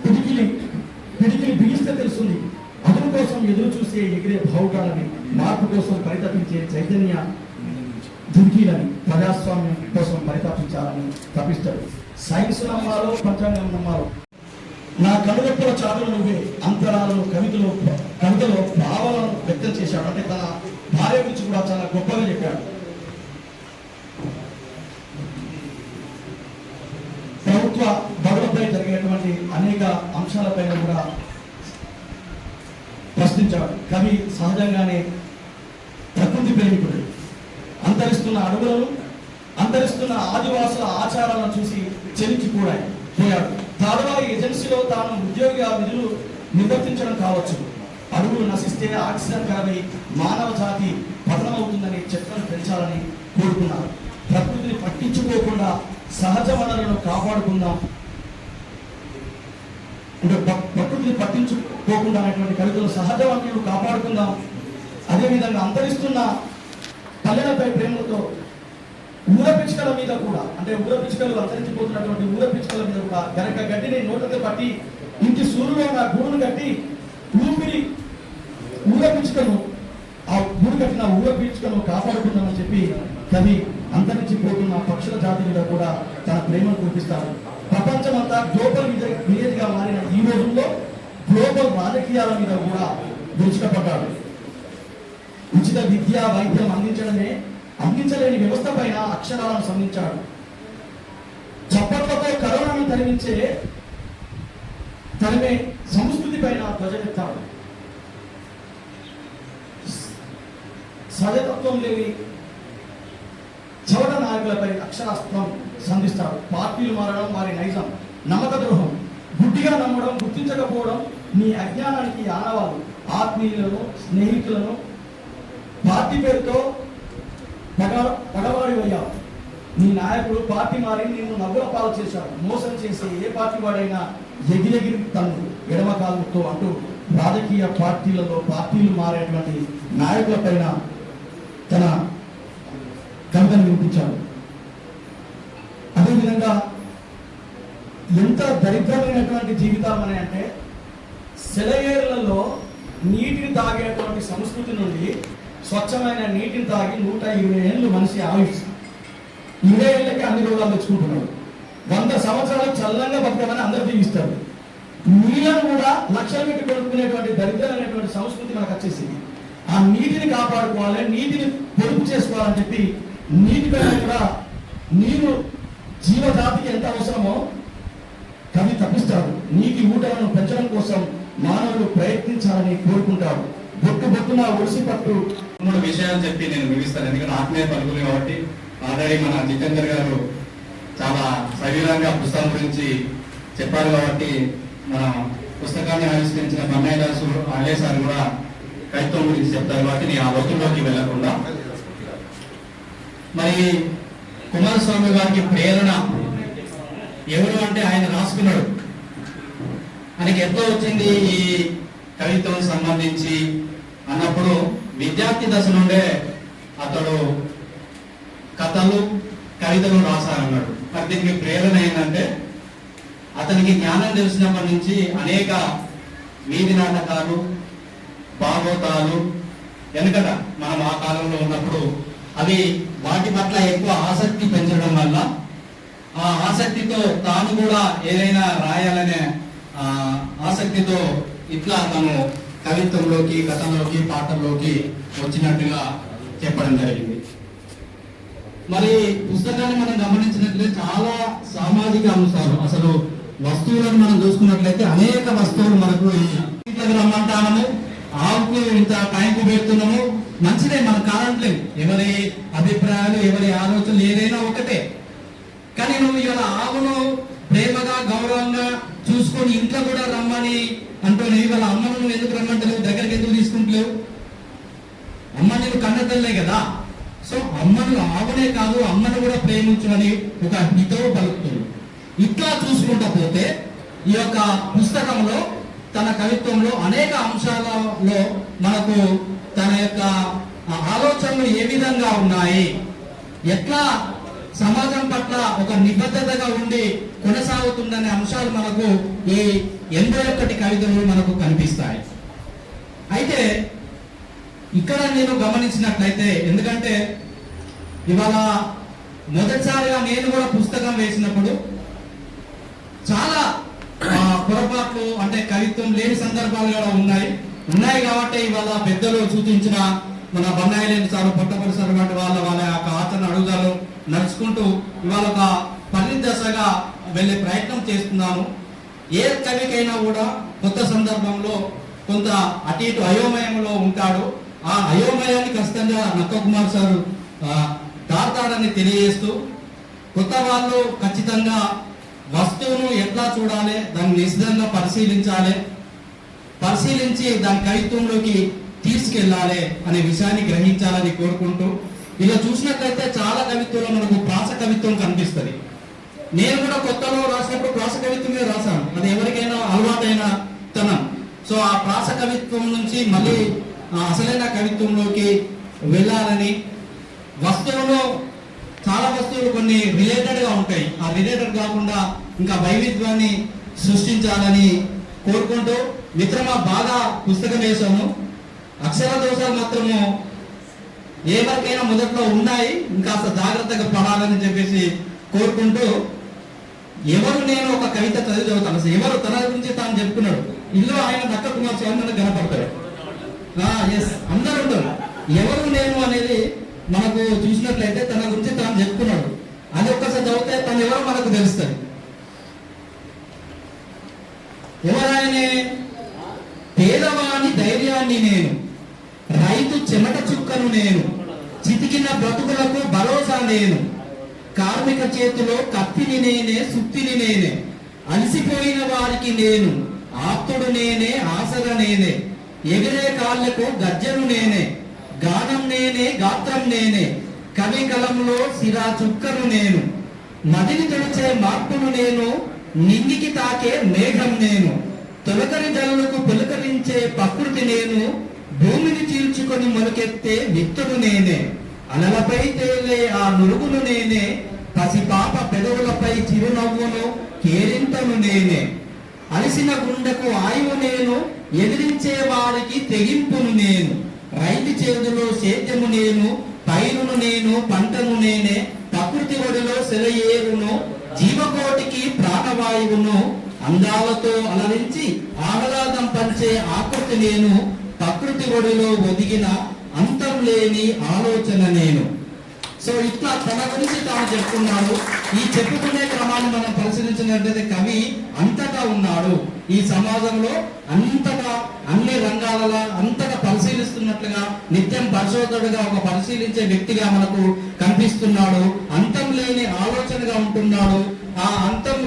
పిడికిలి బిగిస్తే తెలుస్తుంది. అదుపు కోసం ఎదురు చూసే ఎగిరే భావుకాలని, మార్పు కోసం పరితపించే చైతన్య దుర్కీలని, ప్రజాస్వామ్యం కోసం పరితాపించాలని తప్పిస్తాడు. సైన్స్ నమ్మాలో పంచాంగం నమ్మాలో నా కనుగొప్పల చాటులు నువ్వే అంతరాలను కవితలో భావాలను వ్యక్తం చేశాడు. అంటే తన భార్య గురించి కూడా చాలా గొప్పగా చెప్పాడు. ప్రభుత్వ బడులపై జరిగేటువంటి అనేక అంశాలపైన కూడా ప్రశ్నించాడు. కవి సహజంగానే ప్రకృతి ప్రేమికుడు. అంతరిస్తున్న అడవులను, అంతరిస్తున్న ఆదివాసుల ఆచారాలను చూసి చెలించిపోయాడు. తాడవారి ఏజెన్సీలో తాను ఉద్యోగ విధులు నిర్వర్తించడం కావచ్చు. అడవులు నశిస్తే ఆక్సిజన్ కరవై మానవ జాతి పతనమవుతుందని చెట్లను పెంచాలని కోరుకున్నారు. ప్రకృతిని పట్టించుకోకుండా సహజ వనరులను కాపాడుకుందాం అంటే ప్రకృతిని పట్టించుకోకుండా అనేటువంటి కవితలు సహజ వనరులను కాపాడుకుందాం. అదేవిధంగా అంతరిస్తున్న పల్లెలపై ప్రేమలతో ఊర పిచ్చుకల మీద కూడా, అంటే ఊర పిచ్చుకలు అంతరించిపోతున్నటువంటి ఊర పిచ్చుకల మీద కూడా గనక గడ్డిని నోటతో పట్టి ఇంటి సూర్యులో నా గూడును కట్టి ఊర పిచ్చుకను, ఆ గూడు కట్టిన ఊర పిచ్చుకను కాపాడుకుందామని చెప్పి కవి అంతరించిపోతున్న పక్షుల జాతి మీద కూడా తన ప్రేమను కురిపిస్తారు. ప్రపంచమంతా గ్లోబల్ విలేజ్ గా మారిన ఈ రోజుల్లో గ్లోబల్ రాజకీయాల మీద కూడా దృష్టిపడ్డాడు. ఉచిత విద్య, వైద్యం అందించలేని వ్యవస్థ పైన అక్షరాలను సంధించాడు. చప్పట్లతో కరోనాను తరిమే సంస్కృతి పైన ధ్వజమెత్తాడు. సహజతత్వం లేని చవట నాయకులపై అక్షరాస్త్రం సంధిస్తాడు. పార్టీలు మారడం, వారి నైజం, నమ్మక ద్రోహం, గుడ్డిగా నమ్మడం, గుర్తించకపోవడం నీ అజ్ఞానానికి ఆనవాలు. ఆత్మీయులను, స్నేహితులను పార్టీ పేరుతో పగవాడివయ్యావు. నీ నాయకుడు పార్టీ మారి నిన్ను నవ్వుల పాలు చేశాడు. మోసం చేసే ఏ పార్టీ వాడైనా ఎగిరెగిరి తను ఎడమ కాలుతో అంటూ రాజకీయ పార్టీలు మారేటువంటి నాయకుల పైన తన కవితను వినిపించాడు. అదేవిధంగా ఎంత దరిద్రమైనటువంటి జీవితం అని అంటే, సెలయేరులలో నీటిని తాగేటువంటి సంస్కృతి నుండి స్వచ్ఛమైన నీటిని తాగి 120 ఏళ్ళు మనిషి ఆయుష్. 20 ఏళ్ళకి అన్ని రోగాలు తెచ్చుకుంటున్నాడు. 100 సంవత్సరాలు చల్లంగా బతకమని అందరూ జీవిస్తారు. నీళ్ళను కూడా లక్షలు పెట్టి కొనుక్కునేటువంటి దరిద్రమైనటువంటి సంస్కృతి మనకు వచ్చేసింది. ఆ నీటిని కాపాడుకోవాలి, నీటిని పొదుపు చేసుకోవాలని చెప్పి నీటి పైన కూడా, నీరు జీవజాతికి ఎంత అవసరమో కవి తప్పిస్తాడు. నీటి ఊటలను పెంచడం కోసం మానవులు ప్రయత్నించాలని కోరుకుంటాడు. బొట్టున ఒడిసి పట్టు 3 విషయాలు చెప్పి నేను ముగిస్తాను. ఎందుకంటే ఆత్మీయ పలుకులు కాబట్టి ఆల్రెడీ మన జితేందర్ గారు చాలా సవివరంగా పుస్తకం గురించి చెప్పారు. కాబట్టి మన పుస్తకాన్ని ఆవిష్కరించిన బన్నయ్య దాసు ఆలయ సార్ కూడా కవిత్వం గురించి చెప్తారు. కాబట్టి నేను ఆ లోతుల్లోకి వెళ్లకుండా, మరి కుమారస్వామి గారికి ప్రేరణ ఎవరు అంటే ఆయన రాసుకున్నాడు. ఆయనకి ఎంతో వచ్చింది ఈ కవిత్వం సంబంధించి అన్నప్పుడు విద్యార్థి దశ నుండే అతడు కథలు, కవితలు రాశారన్నాడు. మరి దీనికి ప్రేరణ ఏంటంటే, అతనికి జ్ఞానం తెలిసినప్పటి నుంచి అనేక వీధి నాటకాలు, భాగవతాలు, వెనుకట మనం ఆ కాలంలో ఉన్నప్పుడు అవి వాటి పట్ల ఎక్కువ ఆసక్తి పెంచడం వల్ల ఆ ఆసక్తితో తాను కూడా ఏదైనా రాయాలనే ఆసక్తితో ఇట్లా తను కవిత్వంలోకి, కథలోకి, పాటల్లోకి వచ్చినట్టుగా చెప్పడం జరిగింది. మరి పుస్తకాన్ని మనం గమనించినట్లయితే చాలా సామాజిక అంశాలు, అసలు వస్తువులను మనం చూసుకున్నట్లయితే అనేక వస్తువులు మనకు ఇంట్లోకి రమ్మంటాము, ఆవుకు ఇంత టైంకు పెడుతున్నాము, మంచిదే, మనం కాదంటలేము. ఎవరి అభిప్రాయాలు, ఎవరి ఆలోచనలు ఏదైనా ఒకటే. కానీ నువ్వు ఇవాళ ఆవును ప్రేమగా, గౌరవంగా చూసుకొని ఇంట్లో కూడా రమ్మని అంటున్నావు. ఇవాళ అమ్మను నువ్వు ఎందుకు రమ్మంటలేవు, దగ్గరికి ఎందుకు తీసుకుంటలేవు? అమ్మ నేను కన్నతల్లే కదా. సో అమ్మను, ఆవునే కాదు అమ్మను కూడా ప్రేమించమని ఒక హితవు పలుకుతుంది. ఇట్లా చూసుకుంటా పోతే ఈ యొక్క పుస్తకంలో, తన కవిత్వంలో అనేక అంశాలలో మనకు తన యొక్క ఆలోచనలు ఏ విధంగా ఉన్నాయి, ఎట్లా సమాజం పట్ల ఒక నిబద్ధతగా ఉండి కొనసాగుతుందనే అంశాలు మనకు ఈ 81 కవితలు మనకు కనిపిస్తాయి. అయితే ఇక్కడ నేను గమనించినట్లయితే, ఎందుకంటే ఇవాళ మొదటిసారిగా నేను కూడా పుస్తకం వేసినప్పుడు చాలా పొరపాట్లు, అంటే కవిత్వం లేని సందర్భాలు కూడా ఉన్నాయి కాబట్టి ఇవాళ పెద్దలు సూచించిన మన బన్నాయిలేని సార్, పొట్టపల్లి సార్ వంటి వాళ్ళ యొక్క ఆచరణ అడుగుదలు నడుచుకుంటూ ఇవాళ ఒక పని దశగా వెళ్ళే ప్రయత్నం చేస్తున్నాను. ఏ కవికైనా కూడా కొత్త సందర్భంలో కొంత అటు ఇటు అయోమయంలో ఉంటాడు. ఆ అయోమయాన్ని ఖచ్చితంగా నక్క కుమార్ సార్ దాటాడని తెలియజేస్తూ, కొత్త వాళ్ళు ఖచ్చితంగా వస్తువును ఎట్లా చూడాలి, దాన్ని నిశ్చితంగా పరిశీలించి దాని కవిత్వంలోకి తీసుకెళ్లాలి అనే విషయాన్ని గ్రహించాలని కోరుకుంటూ, ఇలా చూసినట్లయితే చాలా కవిత్వంలో మనకు ప్రాస కవిత్వం కనిపిస్తుంది. నేను కూడా కొత్తలో రాసినప్పుడు ప్రాస కవిత్వమే రాశాను, అది ఎవరికైనా అలవాటైన తనం. సో ఆ ప్రాస కవిత్వం నుంచి మళ్ళీ అసలైన కవిత్వంలోకి వెళ్ళాలని, వస్తువులో చాలా వస్తువులు కొన్ని రిలేటెడ్ గా ఉంటాయి, ఆ రిలేటెడ్ కాకుండా ఇంకా వైవిధ్యాన్ని సృష్టించాలని కోరుకుంటూ, మిత్రమా బాగా పుస్తకం వేశాము, అక్షర దోషాలు మాత్రము ఎవరికైనా మొదట్లో ఉన్నాయి, ఇంకా జాగ్రత్తగా పడాలని చెప్పేసి కోరుకుంటూ, ఎవరు నేను ఒక కవిత చదువుతాను, అసలు ఎవరు తన గురించి తాను చెప్పుకున్నాడు. ఇల్లు ఆయన నక్క కుమార్ స్వామి కనపడతాడు. ఎస్, అందరూ ఉంటారు. ఎవరు నేను అనేది మనకు చూసినట్లయితే తన గురించి తాను చెప్పుకున్నాడు. అది ఒక్కసారి చదివితే తను ఎవరో మనకు తెలుస్తుంది. ఎవరాయనే? పేదవాని ధైర్యాన్ని నేను, రైతు చెమట చుక్కను నేను, చితికిన బ్రతుకులకు భరోసా నేను, కార్మిక చేతిలో కత్తిని నేనే, సుత్తిని నేనే, అలసిపోయిన వారికి నేను, ఆప్తుడు నేనే, ఆసర నేనే, ఎగిరే కాళ్లకు గజ్జను నేనే, గానం నేనే, గాత్రం నేనే, కవి కలంలో సిరా చుక్కను నేను, మదిని తొలిచే మార్పును నేను, నింగికి తాకే మేఘం నేను, తొలకరి జల్లుకు పులకరించే ప్రకృతి నేను, భూమిని చీల్చుకొని మొలకెత్తే విత్తుడు నేనే, అలలపై తేలే ఆ నురుగును నేనే, పసిపాప పెదవులపై చిరునవ్వును కేరింతను నేనే, అలసిన గుండెకు ఆయువు నేను, ఎదిరించే వారికి తెగింపును నేను, రైతు చేతులో సేద్యము నేను, పైరును నేను, పంటను నేనే, ప్రకృతి ఒడిలో సెలయేరును, జీవకోటికి ప్రాణవాయువును, అందాలతో అలరించి ఆహ్లాదం పంచే ఆకృతి నేను, ప్రకృతి ఒడిలో ఒదిగిన అంతం లేని ఆలోచన నేను. సో ఇట్లా తన గురించి తాను చెప్పుకున్నాడు. ఈ చెప్పుకునే క్రమాన్ని మనం పరిశీలించినట్లయితే కవి అంతటా ఉన్నాడు, ఈ సమాజంలో అంతటా అన్ని రంగాలలో అంతటా పరిశీలిస్తున్నట్లుగా, నిత్యం పరిశోధకుడిగా ఒక పరిశీలించే వ్యక్తిగా మనకు కనిపిస్తున్నాడు. అంతం లేని ఆలోచనగా ఉంటున్నాడు. ఆ అంతం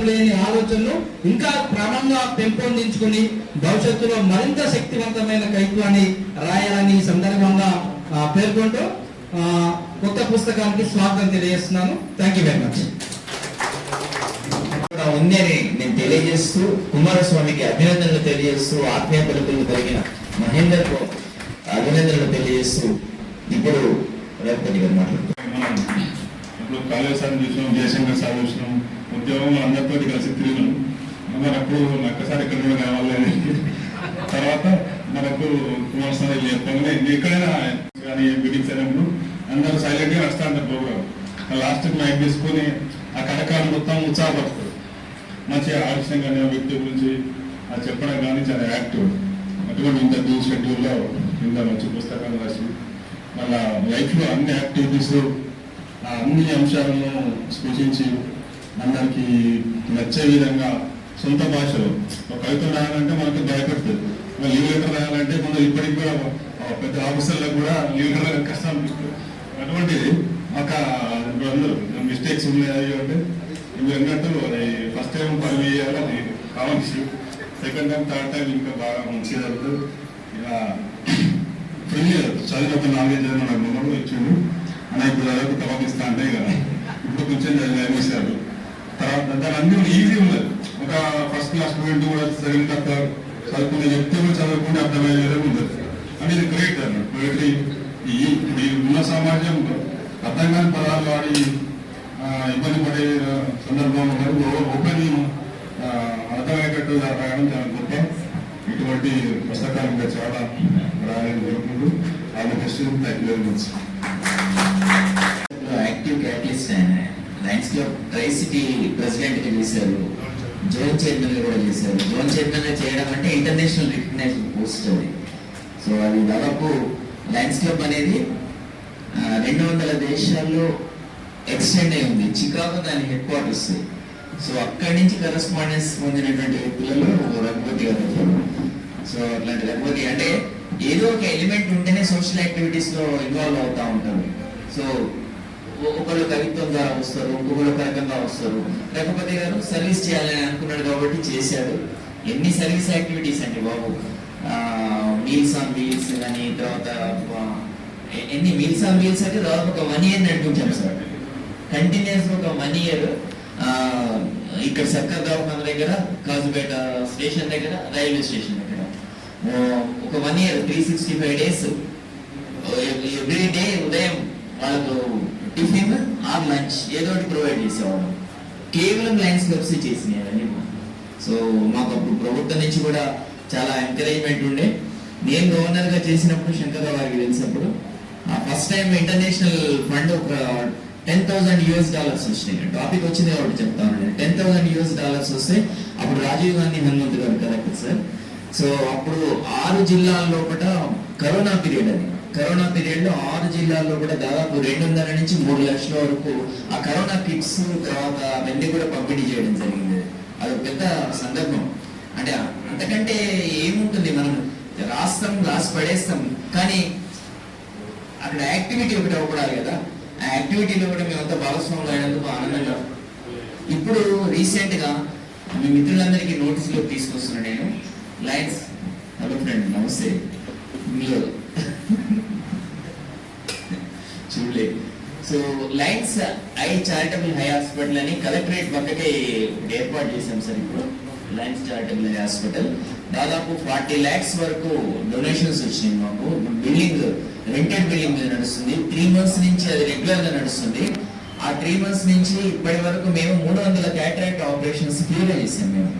లేని ఆలోచనను ఇంకా క్రమంగా పెంపొందించుకుని భవిష్యత్తులో మరింత శక్తివంతమైన కవిత్వాన్ని రాయాలని ఈ సందర్భంగా పేర్కొంటూ కొత్త పుస్తకానికి స్వాగతం తెలియజేస్తున్నాను. Thank you very much. ఉంది అని నేను తెలియజేస్తూ, కుమారస్వామికి అభినందనలు తెలియజేస్తూ, ఆత్మీయ పలుకులు కలిగిన మహేందర్కు అభినందనలు తెలియజేస్తూ, ఇప్పుడు రేపటి గారు మాట్లాడుతున్నాం. ఇప్పుడు కాలేజ్ సార్ చూసినాం, జయశంకర్ సార్ చూసినాం, ఉద్యోగం అందరితో కలిసి తిరిగినాం. మనకు ఒక్కసారి ఇక్కడ కూడా కావాలి. తర్వాత మనకు కుమారస్వామి చెప్పగానే ఎక్కడైనా కానీ మీటింగ్స్ అయినప్పుడు అందరూ సైలెంట్గా నడుస్తూ ఉంటారు ప్రోగ్రామ్. లాస్ట్కి మైక్ తీసుకొని ఆ కార్యక్రమం మొత్తం ఉత్సాహపరుస్తారు. మంచిగా ఆలస్యంగా అనే వ్యక్తి గురించి అది చెప్పడం కానీ చాలా యాక్టివ్. అటువంటి ఇంత బిజీ షెడ్యూల్లో ఇంత మంచి పుస్తకాలు రాసి మళ్ళా లైఫ్లో అన్ని యాక్టివిటీస్ అన్ని అంశాలను స్పృశించి అందరికీ నచ్చే విధంగా సొంత భాషలో ఒక కవిత రాయాలంటే మనకి భయపడుతుంది. లీవ్ లెటర్ రాయాలంటే మనం ఇప్పటికి కూడా పెద్ద ఆఫీసర్లకు కూడా లీవ్ లెటర్ కష్టం అనిపిస్తుంది. అటువంటిది ఒక అందరూ మిస్టేక్స్ ఉన్నాయి అంటే ఇవి అన్నట్టు అది ఫస్ట్ టైం పని వేయాలి, అది కావాలి. సెకండ్ టైం థర్డ్ టైం ఇంకా బాగా మంచిగా జరుగుతుంది. ఇలా ఫ్రెండ్లీ చదివిన ఒక 4 నాకు మొదలు ఇచ్చిండు అన్న ఇప్పుడు చదువుకు తవ్వకిస్తా అంటే కదా ఇప్పుడు కొంచెం చదివేశారు. తర్వాత దాని అన్ని ఈజీ ఉన్నది. ఒక ఫస్ట్ క్లాస్ స్టూడెంట్ కూడా చదివిన తర్వాత చదువుకునే వ్యక్తి కూడా చదువుకుంటే అర్థమయ్యే విధంగా ఉంటుంది. అంటే ఇది గ్రేట్ అన్నట్టు. పోయిటరీ ఈ ఉన్న సమాజం అర్థం కాని పదాలు వాడి ఇబ్బంది పడే సందర్భంలో ఓపెన్ అర్థమయ్యేటట్టు రాయడం చాలా గొప్ప. ఇటువంటి పుస్తకాలు ఇంకా చాలా రాయాలని జరుగుతుంది. All the best. Thank you very much. Active catalyst ఆయన lions club tri city president గా చేశారు, జోన్ చైర్మన్ గా కూడా చేశారు. జోన్ చైర్మన్ గా చేయడం అంటే ఇంటర్నేషనల్ రికగ్నైజ్డ్ పోస్ట్ అది. సో అది దాదాపు లయన్స్ క్లబ్ అనేది 200 దేశాల్లో ఎక్స్టెండ్ అయి ఉంది. చికాగో దాని హెడ్ క్వార్టర్స్. సో అక్కడి నుంచి కరెస్పాండెన్స్ పొందినటువంటి పిల్లలు రఘుపతి గారు. సో అట్లాంటి రఘుపతి అంటే ఏదో ఒక ఎలిమెంట్ ఉంటేనే సోషల్ యాక్టివిటీస్ లో ఇన్వాల్వ్ అవుతా ఉంటారు. సో ఒకళ్ళు కవిత్వం ద్వారా వస్తారు, ఇంకొకళ్ళు ఒక రకంగా వస్తారు. రఘుపతి గారు సర్వీస్ చేయాలని అనుకున్నాడు కాబట్టి చేశాడు. ఎన్ని సర్వీస్ యాక్టివిటీస్ అండి బాబు. మీల్స్ ఆన్ వీల్స్ కానీ, తర్వాత ఎన్ని మీల్స్ ఆన్ వీల్స్ అంటే దాదాపు ఒక 1 year నడిపించాం సార్. కంటిన్యూస్ ఒక 1 year ఇక్కడ సర్కార్ దవాఖాన దగ్గర, కాజుపేట స్టేషన్ దగ్గర, రైల్వే స్టేషన్ దగ్గర ఒక 1 year 365 days ఎవ్రీ డే ఉదయం వాళ్ళకు టిఫిన్ ఆర్ లంచ్ ఏదో ఒకటి ప్రొవైడ్ చేసేవాళ్ళం. కేవలం లయన్స్ క్లబ్స్ చేసినాయి అవన్నీ. సో మాకు అప్పుడు ప్రభుత్వం నుంచి కూడా చాలా ఎంకరేజ్మెంట్ ఉండే. నేను గవర్నర్గా చేసినప్పుడు శంకర్రావు గారికి తెలిసినప్పుడు ఫస్ట్ టైం ఇంటర్నేషనల్ ఫండ్ ఒక $10,000 వచ్చినాయి. టాపిక్ వచ్చింది కాబట్టి చెప్తాను. $10,000 వస్తే అప్పుడు రాజీవ్ గాంధీ హనుమంత్ గారు కరెక్ట్ సార్. సో అప్పుడు 6 జిల్లాల లోపల కరోనా పీరియడ్ అది. కరోనా పీరియడ్ లో 6 జిల్లాల్లో కూడా దాదాపు 200 నుంచి 3 లక్షల వరకు ఆ కరోనా కిట్స్ తర్వాత అవన్నీ కూడా పంపిణీ చేయడం జరిగింది. అది పెద్ద సందర్భం. అంటే అంతకంటే ఏముంటుంది, మనం రాసి పడేస్తాం, కానీ అక్కడ యాక్టివిటీ ఒకటి అవ్వకూడదు కదా. ఆ యాక్టివిటీలో కూడా మేమంతా భాగస్వాములు అయినందుకు ఆనందంగా. ఇప్పుడు రీసెంట్ గా మీ మిత్రులందరికీ నోటీసులో తీసుకొస్తున్నా నేను. లయన్స్ హలో ఫ్రెండ్ నమస్తే. మీరు చూడలేదు. So Lions I charitable high hospital అని కలెక్టరేట్ పక్కకే ఏర్పాటు చేశాం సార్. ఇప్పుడు లయన్స్ చారిటబుల్ హై హాస్పిటల్ దాదాపు 40 lakhs వరకు డొనేషన్స్ వచ్చినాయి మాకు. బిల్డింగ్ రెంటెడ్ బిల్డింగ్ మీద నడుస్తుంది. 3 months నుంచి అది రెగ్యులర్ గా నడుస్తుంది. ఆ 3 months నుంచి ఇప్పటి వరకు మేము 300 క్యాటరాక్ట్ ఆపరేషన్స్ ఫ్రీగా చేసాం. మేము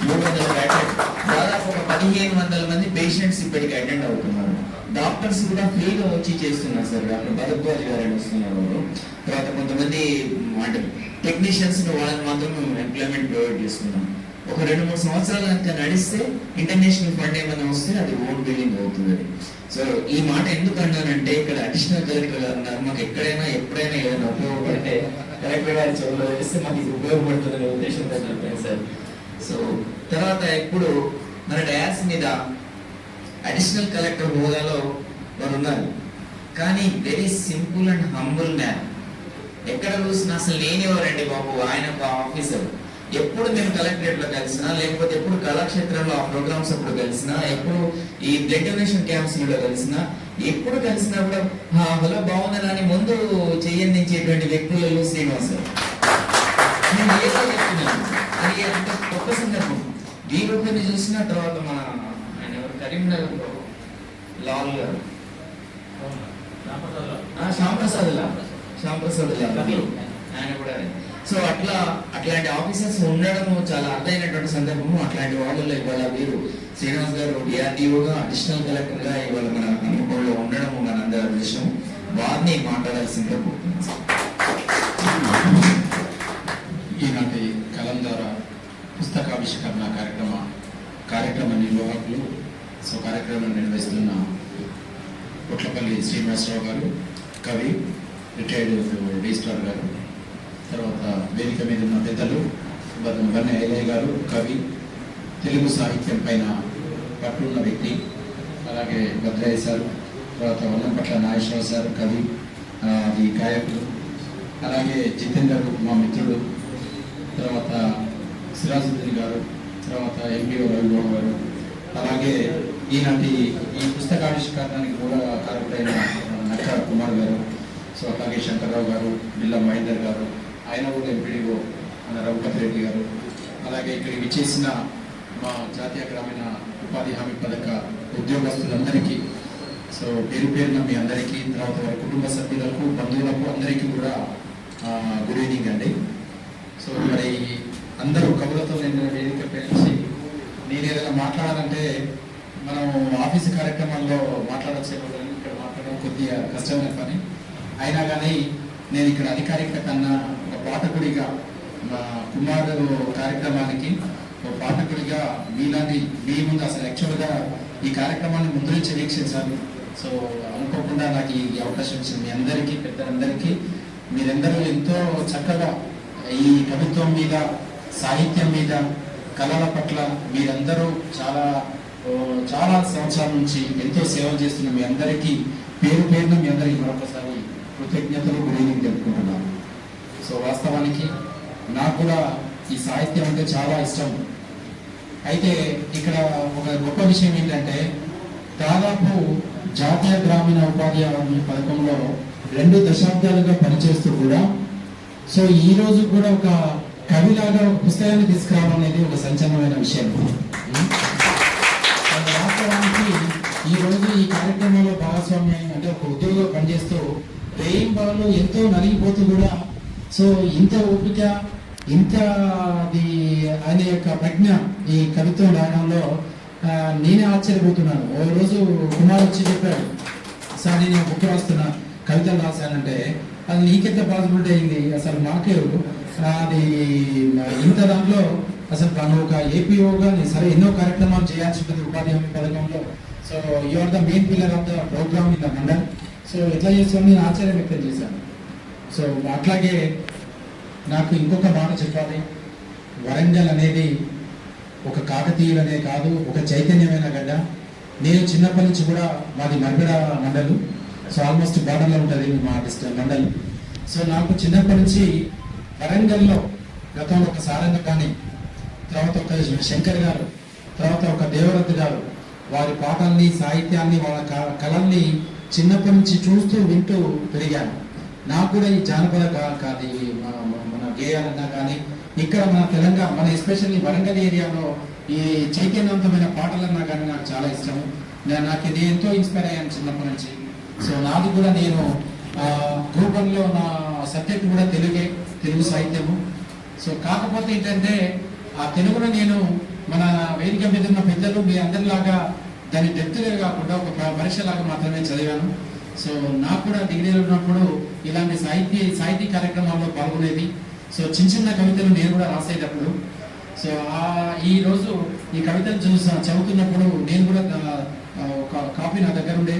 300 క్యాటరాక్ట్, దాదాపు ఒక 1500 మంది పేషెంట్స్ ఇప్పటికి అటెండ్ అవుతున్నారు. డాక్టర్స్ కూడా ఫ్రీగా వచ్చి చేస్తున్నారు సార్. డాక్టర్ భరద్వాజ్ గారు అని వస్తున్నారు. తర్వాత కొంతమంది అంటే టెక్నీషియన్స్ వాళ్ళని మాత్రం ఎంప్లాయ్మెంట్ ప్రొవైడ్ చేసుకున్నాం. ఒక 2-3 సంవత్సరాలు కనుక నడిస్తే ఇంటర్నేషనల్ ఫండ్ ఏమైనా వస్తే అది ఓన్ బిల్డింగ్ అవుతుంది. సో ఈ మాట ఎందుకు అన్నానంటే ఇక్కడ అడిషనల్ కలెక్టర్ గారు ఉన్నారు. మాకు ఎక్కడైనా ఎప్పుడైనా ఏదైనా ఉపయోగపడితే కలెక్టర్ గారి చెవులో వేస్తే మాకు ఇది ఉపయోగపడుతుందనే ఉద్దేశంతో చెప్పాను సార్. సో తర్వాత ఇప్పుడు మన డయాస్ మీద అడిషనల్ కలెక్టర్ హోదాలో వారు ఉన్నారు, కానీ very simple and humble man. ఎక్కడ చూసినా అసలు నేనేవారండి బాబు, ఆయన ఒక ఆఫీసర్. ఎప్పుడు మేము కలెక్టరేట్ లో కలిసినా, లేకపోతే ఎప్పుడు కళాక్షేత్రంలో ఆ ప్రోగ్రామ్స్ అప్పుడు కలిసినా, ఎప్పుడు ఈ బ్లడ్ డొనేషన్ క్యాంప్స్ లో కలిసినా, ఎప్పుడు కలిసినా కూడా హలో బాగుందని అని ముందు చెయ్యందించేటువంటి వ్యక్తులలో శ్రీనివాస్ గారు. నేను ఏదో చెప్తున్నాను, అది అంత గొప్ప సందర్భం. వీరొకరిని చూసిన తర్వాత మన ఆయన ఎవరు కరీంనగర్ లాల్ గారు, శ్యాంప్రసాద్ లాల్ ఆయన కూడా. సో అట్లాంటి ఆఫీసర్స్ ఉండడము చాలా అర్థమైనటువంటి సందర్భము. అట్లాంటి వాళ్ళలో ఇవాళ మీరు శ్రీనివాస్ గారు డిఆర్డిఓగా, అడిషనల్ కలెక్టర్ గా ఇవాళ మన హన్మకొండలో ఉండడము మనందరి అదృష్టం. వారిని మాట్లాడాల్సిందిగా కోరుతున్నాను. ఈనాటి కలంధార పుస్తకావిష్కరణ కార్యక్రమ నిర్వాహకులు కార్యక్రమం నిర్వహిస్తున్న కొట్లపల్లి శ్రీనివాసరావు గారు, కవి, రిటైర్డ్ రిజిస్ట్రార్ గారు, తర్వాత వేదిక మీద ఉన్న పెద్దలు బన్నె ఐలయ్య గారు, కవి, తెలుగు సాహిత్యం పైన పట్టున్న వ్యక్తి, అలాగే భద్రయ్య సార్, తర్వాత వల్లంపట్ల నాగేశ్వరరావు సార్, కవి, ఈ గాయకులు, అలాగే జితేందర్ మా మిత్రుడు, తర్వాత సిరాజుద్దీన్ గారు, తర్వాత ఎంపీఓ రవిగౌడ్ గారు, అలాగే ఈనాటి ఈ పుస్తకావిష్కరణానికి కూడా కారకుడైన నక్క కుమార్ గారు, అలాగే శంకర్రావు గారు, బిల్లా మహేందర్ గారు, ఆయన కూడా ఎంపీడీఓ మన రఘుపతి రెడ్డి గారు, అలాగే ఇక్కడికి విచ్చేసిన మా జాతీయ గ్రామీణ ఉపాధి హామీ పథక ఉద్యోగస్తులందరికీ పేరు పేరున మీ అందరికీ, తర్వాత వారి కుటుంబ సభ్యులకు, బంధువులకు అందరికీ కూడా గుడ్ ఈవినింగ్ అండి. మరి అందరూ కవులతో నేను వేదిక పేర్చి నేను ఏదైనా మాట్లాడాలంటే మనం ఆఫీసు కార్యక్రమాల్లో మాట్లాడచ్చు, ఇక్కడ మాట్లాడడం కొద్దిగా కష్టమైన పని అయినా కానీ నేను ఇక్కడ అధికారిక కన్నా ఒక పాఠకుడిగా మా కుమారుడు కార్యక్రమానికి ఒక పాఠకుడిగా మీ ముందు అసలు యాక్చువల్గా ఈ కార్యక్రమాన్ని ముందు నుంచి వీక్షించాలి. అనుకోకుండా నాకు ఈ అవకాశం ఇచ్చింది. మీ అందరికీ, పెద్దలందరికీ, మీరందరూ ఎంతో చక్కగా ఈ కవిత్వం మీద, సాహిత్యం మీద, కళల పట్ల మీరందరూ చాలా సంవత్సరాల నుంచి ఎంతో సేవ చేస్తున్న మీ అందరికీ పేరు పేరున మీ అందరికీ మరొకసారి కృతజ్ఞతలు, గుడ్ ఈవినింగ్ తెలుపుకుంటున్నాను. వాస్తవానికి నాకు కూడా ఈ సాహిత్యం అంటే చాలా ఇష్టం. అయితే ఇక్కడ ఒక గొప్ప విషయం ఏంటంటే దాదాపు జాతీయ గ్రామీణ ఉపాధి హామీ పథకంలో 2 దశాబ్దాలుగా పనిచేస్తూ కూడా ఈ రోజు కూడా ఒక కవిలాగా ఒక పుస్తకాన్ని తీసుకురావడం అనేది ఒక సంచలనమైన విషయం. వాస్తవానికి ఈ రోజు ఈ కార్యక్రమంలో భాగస్వామ్యం అంటే ఒక ఉద్యోగంలో పనిచేస్తూ రేయింబాలు ఎంతో నలిగిపోతూ కూడా ఇంత ఓపిక, ఇంత ఆయన యొక్క ప్రజ్ఞ ఈ కవిత్వం రాయడంలో నేనే ఆశ్చర్యపోతున్నాను. ఓ రోజు కుమార్ వచ్చి చెప్పాడు, సార్ నేను బుక్ రాస్తున్నా, కవితలు రాశానంటే అది నీకెంత పాసిబిలిటీ అయింది, అసలు మాకే అది ఇంత దాంట్లో అసలు తను ఒక ఏపీఓగా సరే ఎన్నో కార్యక్రమాలు చేయాల్సి ఉంటుంది ఉపాధి హామీ పథకంలో. You are the main pillar of the programme in the mandal. ఎట్లా చేస్తామని నేను ఆశ్చర్యం వ్యక్తం చేశాను. అట్లాగే నాకు ఇంకొక మాట చెప్పాలి. వరంగల్ అనేది ఒక కాకతీయులనే కాదు, ఒక చైతన్యమైన గడ్డ. నేను చిన్నప్పటి నుంచి కూడా మాది మర్బెడ మండలు, ఆల్మోస్ట్ బార్డర్లో ఉంటుంది మా డిస్ట్రిక్ట్ మండల్. నాకు చిన్నప్పటి నుంచి వరంగల్లో గతంలో ఒక సారంగ కానీ, తర్వాత ఒక శంకర్ గారు, తర్వాత ఒక దేవరథ్ గారు, వారి పాటల్ని, సాహిత్యాన్ని, వాళ్ళ కళల్ని చిన్నప్పటి నుంచి చూస్తూ వింటూ పెరిగాను. నాకు కూడా ఈ జానపద మన గేయాలన్నా కానీ ఇక్కడ మన తెలంగాణ, మన ఎస్పెషల్లీ వరంగల్ ఏరియాలో ఈ చైతన్యవంతమైన పాటలన్నా కానీ నాకు చాలా ఇష్టము. నేను ఎంతో ఇన్స్పైర్ అయ్యాను చిన్నప్పటి నుంచి. నాది కూడా నేను గ్రూప్ 1లో నా సబ్జెక్ట్ కూడా తెలుగు సాహిత్యము. కాకపోతే ఏంటంటే ఆ తెలుగులో నేను మన వేదిక మీద ఉన్న పెద్దలు మీ అందరిలాగా దాన్ని డెప్త్గా కాకుండా ఒక పరీక్షలాగా మాత్రమే చదివాను. నాకు కూడా డిగ్రీలో ఉన్నప్పుడు ఇలాంటి సాహితీ కార్యక్రమాల్లో పాల్గొనేది. చిన్న కవితలు నేను కూడా రాసేటప్పుడు ఈ రోజు ఈ కవితలు చదువుతున్నప్పుడు నేను కూడా ఒక కాపీ నా దగ్గర ఉండే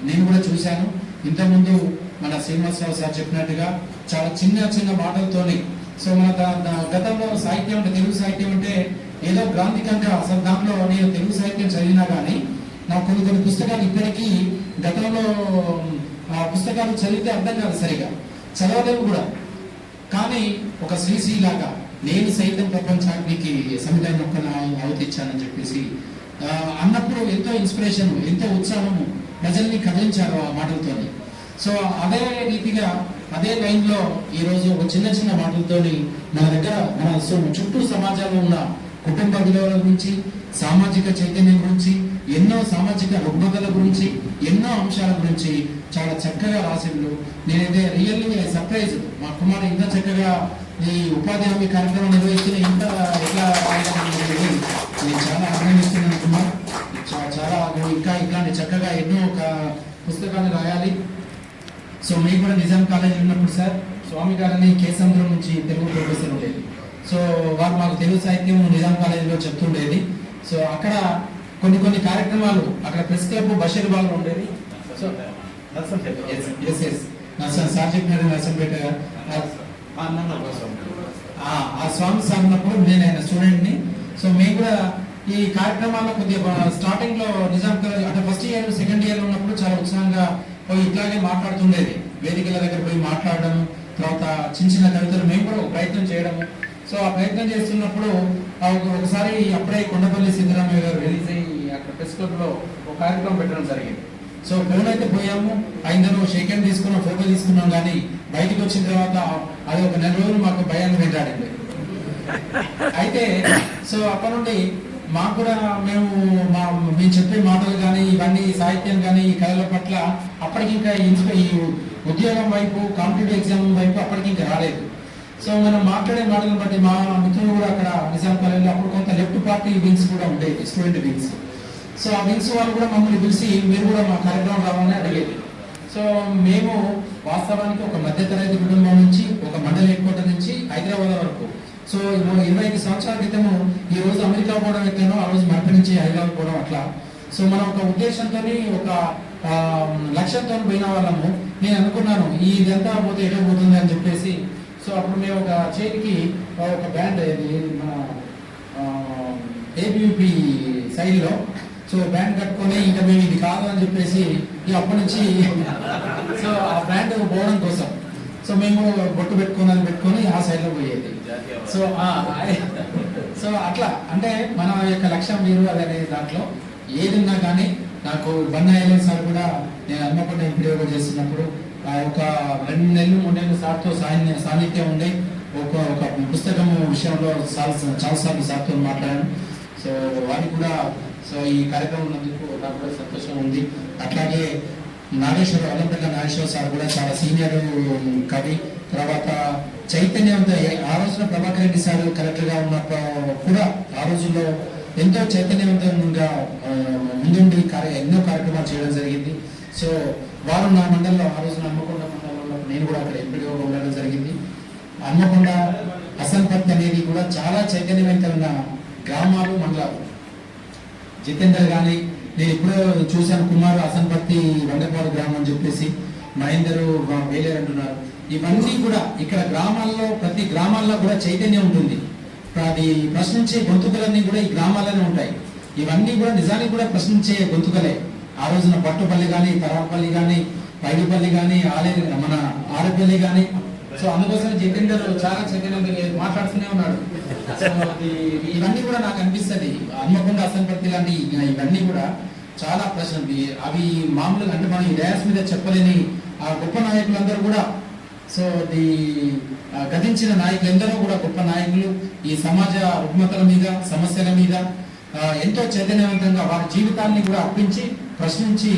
నేను కూడా చూశాను. ఇంతకుముందు మన శ్రీనివాసరావు సార్ చెప్పినట్టుగా చాలా చిన్న మాటలతోని మన గతంలో సాహిత్యం అంటే, తెలుగు సాహిత్యం అంటే ఏదో గ్రాంధికంగా అసలు దాంట్లో నేను తెలుగు సాహిత్యం చదివినా కానీ నాకు కొన్ని పుస్తకాలు ఇప్పటికీ గతంలో ఆ పుస్తకాలు చదివితే అర్థం కాదు, సరిగా చదవలేము కూడా. కానీ ఒక శ్రీశ్రీలాగా నేను సైతం ప్రపంచానికి సమిధైన మొక్కను అవతిచ్చానని చెప్పేసి అన్నప్పుడు ఎంతో ఇన్స్పిరేషన్, ఎంతో ఉత్సాహము, ప్రజల్ని కదిలించారు ఆ మాటలతోని. అదే రీతిగా అదే లైన్లో ఈరోజు ఒక చిన్న మాటలతోని మన దగ్గర మన చుట్టూ సమాజంలో ఉన్న కుటుంబ విలువల గురించి, సామాజిక చైతన్యం గురించి, ఎన్నో సామాజిక రుగ్మతల గురించి, ఎన్నో అంశాల గురించి చాలా చక్కగా రాసిండు. నేనైతే రియల్లీ సర్ప్రైజ్, మా కుమారుడు ఇంత చక్కగా ఈ ఉపాధి హామీ కార్యక్రమం నిర్వహించిన ఇంకా ఎట్లా రాయడానికి నేను చాలా అభినందిస్తున్నాను కుమార్. చాలా ఇంకా ఇట్లాంటి చక్కగా ఎన్నో ఒక పుస్తకాలు రాయాలి. సో మీకు కూడా నిజాం కాలేజీ ఉన్నప్పుడు సార్ స్వామి గారిని కేసంద్రం నుంచి తెలుగు ప్రొఫెసర్ ఉండేది. సో వారు మాకు తెలుగు సాహిత్యం నిజాం కాలేజీలో చెప్తుండేది. సో అక్కడ కొన్ని కార్యక్రమాలు అక్కడ ప్రెస్ క్లబ్ బషీర్ బాగ్ ఉండేది. సో నర్సన్ సార్ చెప్పినారు నర్సంపేట ఆ స్వామి సార్ ఉన్నప్పుడు నేను ఆయన స్టూడెంట్ని. సో మేము కూడా ఈ కార్యక్రమాల్లో కొద్దిగా స్టార్టింగ్ లో నిజాం కాలేజ్ అంటే ఫస్ట్ ఇయర్ సెకండ్ ఇయర్ ఉన్నప్పుడు చాలా ఉత్సాహంగా పోయి ఇట్లాగే మాట్లాడుతుండేది. వేదికల దగ్గర పోయి మాట్లాడడం, తర్వాత చిన్న కవితలు మేము కూడా ఒక ప్రయత్నం చేయడము. సో ఆ ప్రయత్నం చేస్తున్నప్పుడు ఒకసారి అప్పుడే కొండపల్లి సిద్ధరామయ్య గారు రిలీజ్ అయ్యి అక్కడ ప్రెస్ క్లబ్ లో ఒక కార్యక్రమం పెట్టడం జరిగింది. సో ఫోన్ అయితే పోయాము, అందరూ షేక్ హ్యాండ్ తీసుకున్నాం, ఫోటో తీసుకున్నాం, కానీ బయటకు వచ్చిన తర్వాత అది ఒక 4 రోజులు మాకు భయాన్ని వెంటాడింది. అయితే సో అప్పటి నుండి మాకు కూడా మేము చెప్పే మాటలు కానీ ఇవన్నీ సాహిత్యం కానీ ఈ కళల పట్ల అప్పటికి ఇంకా ఈ ఉద్యోగం వైపు కాంపిటేటివ్ ఎగ్జామ్ వైపు అప్పటికి ఇంకా రాలేదు. సో మనం మాట్లాడే మాటలను బట్టి మా మిత్రులు కూడా అక్కడ నిజాం కాలేజీలో అప్పుడు కొంత లెఫ్ట్ పార్టీ వింగ్స్ కూడా ఉండేవి, స్టూడెంట్ వింగ్స్. సో ఆ వింగ్స్ వాళ్ళు కూడా మమ్మల్ని పిలిచి మీరు కూడా మా కార్యక్రమం రావాలని అడిగేది. సో మేము వాస్తవానికి ఒక మధ్యతరగతి కుటుంబం నుంచి ఒక మండలి హెడ్ క్వార్టర్ నుంచి హైదరాబాద్ వరకు, సో 25 సంవత్సరాల క్రితము ఈ రోజు అమెరికా పోవడం ఎట్లనో ఆ రోజు మరప నుంచి హైదరాబాద్ పోవడం అట్లా. సో మనం ఒక ఉద్దేశంతో ఒక లక్ష్యంతో పోయిన వాళ్ళము. నేను అనుకున్నాను ఇదంతా పోతే ఎటో పోతుంది అని చెప్పేసి. సో అప్పుడు మేము ఒక చేతికి ఒక బ్యాండ్ మన ఏబిపి సైడ్లో సో బ్యాండ్ కట్టుకొని ఇంకా మేము ఇది కాదు అని చెప్పేసి అప్పటి నుంచి సో ఆ బ్యాండ్ పోవడం కోసం సో మేము బొట్టు పెట్టుకొని ఆ సైడ్లో పోయేది. సో అట్లా అంటే మన యొక్క లక్ష్యం మీరు అదనే దాంట్లో ఏదన్నా కానీ నాకు బన్నయ్య సార్ కూడా నేను హన్మకొండ ఎంపీడీఓ చేస్తున్నప్పుడు ఒక 2 నెలలు 3 నెలలు సార్తో సాన్నిధ్యం ఉండి ఒక పుస్తకం విషయంలో చాలాసార్లు సార్తో మాట్లాడాను. సో వారికి కూడా సో ఈ కార్యక్రమం ఉన్నందుకు నాకు కూడా సంతోషం ఉంది. అట్లాగే నాగేశ్వర అల్లంపల్లి నాగేశ్వర సార్ కూడా చాలా సీనియర్ కవి. తర్వాత చైతన్యవంత ఆ రోజున ప్రభాకర్ రెడ్డి సార్ కలెక్టర్గా ఉన్నప్పుడు కూడా ఆ రోజుల్లో ఎంతో చైతన్యవంతంగా ముందుండి ఎన్నో కార్యక్రమాలు చేయడం జరిగింది. సో వారు నా మండలంలో ఆ రోజున హన్మకొండ మండలంలో నేను కూడా అక్కడ ఎంపీగా ఉండడం జరిగింది. హన్మకొండ హసన్పర్తి అనేది కూడా చాలా చైతన్యవంతమైన గ్రామాలు, మండలాలు. జితేందర్ కానీ నేను ఇప్పుడే చూశాను, కుమార్ హసన్పర్తి వండపాడు గ్రామం అని చెప్పేసి మహేందర్ వేలేరు అంటున్నారు. ఇవన్నీ కూడా ఇక్కడ గ్రామాల్లో ప్రతి గ్రామాల్లో కూడా చైతన్యం ఉంటుంది. అది ప్రశ్నించే గొంతుకలన్నీ కూడా ఈ గ్రామాల్లోనే ఉంటాయి. ఇవన్నీ కూడా నిజానికి కూడా ప్రశ్నించే గొంతుకలే. ఆ రోజున పట్టుపల్లి కానీ, తరాపల్లి కానీ, పైడిపల్లి కానీ, మన ఆరపల్లి కానీ. సో అందుకోసం జితేందర్ చాలా చైతన్యం మాట్లాడుతూనే ఉన్నాడు. సో ఇవన్నీ కూడా నాకు అనిపిస్తుంది. హన్మకొండ హసన్పర్తి లాంటి ఇవన్నీ కూడా చాలా ప్రశ్నలు అవి మామూలుగా అంటే మనం ఈ డయాస్ మీద చెప్పలేని ఆ గొప్ప నాయకులందరూ కూడా సో గతించిన నాయకులందరూ కూడా గొప్ప నాయకులు. ఈ సమాజ రుగ్మతల మీద, సమస్యల మీద ఎంతో చైతన్యవంతంగా వారి జీవితాన్ని కూడా అర్పించి ప్రశ్నించి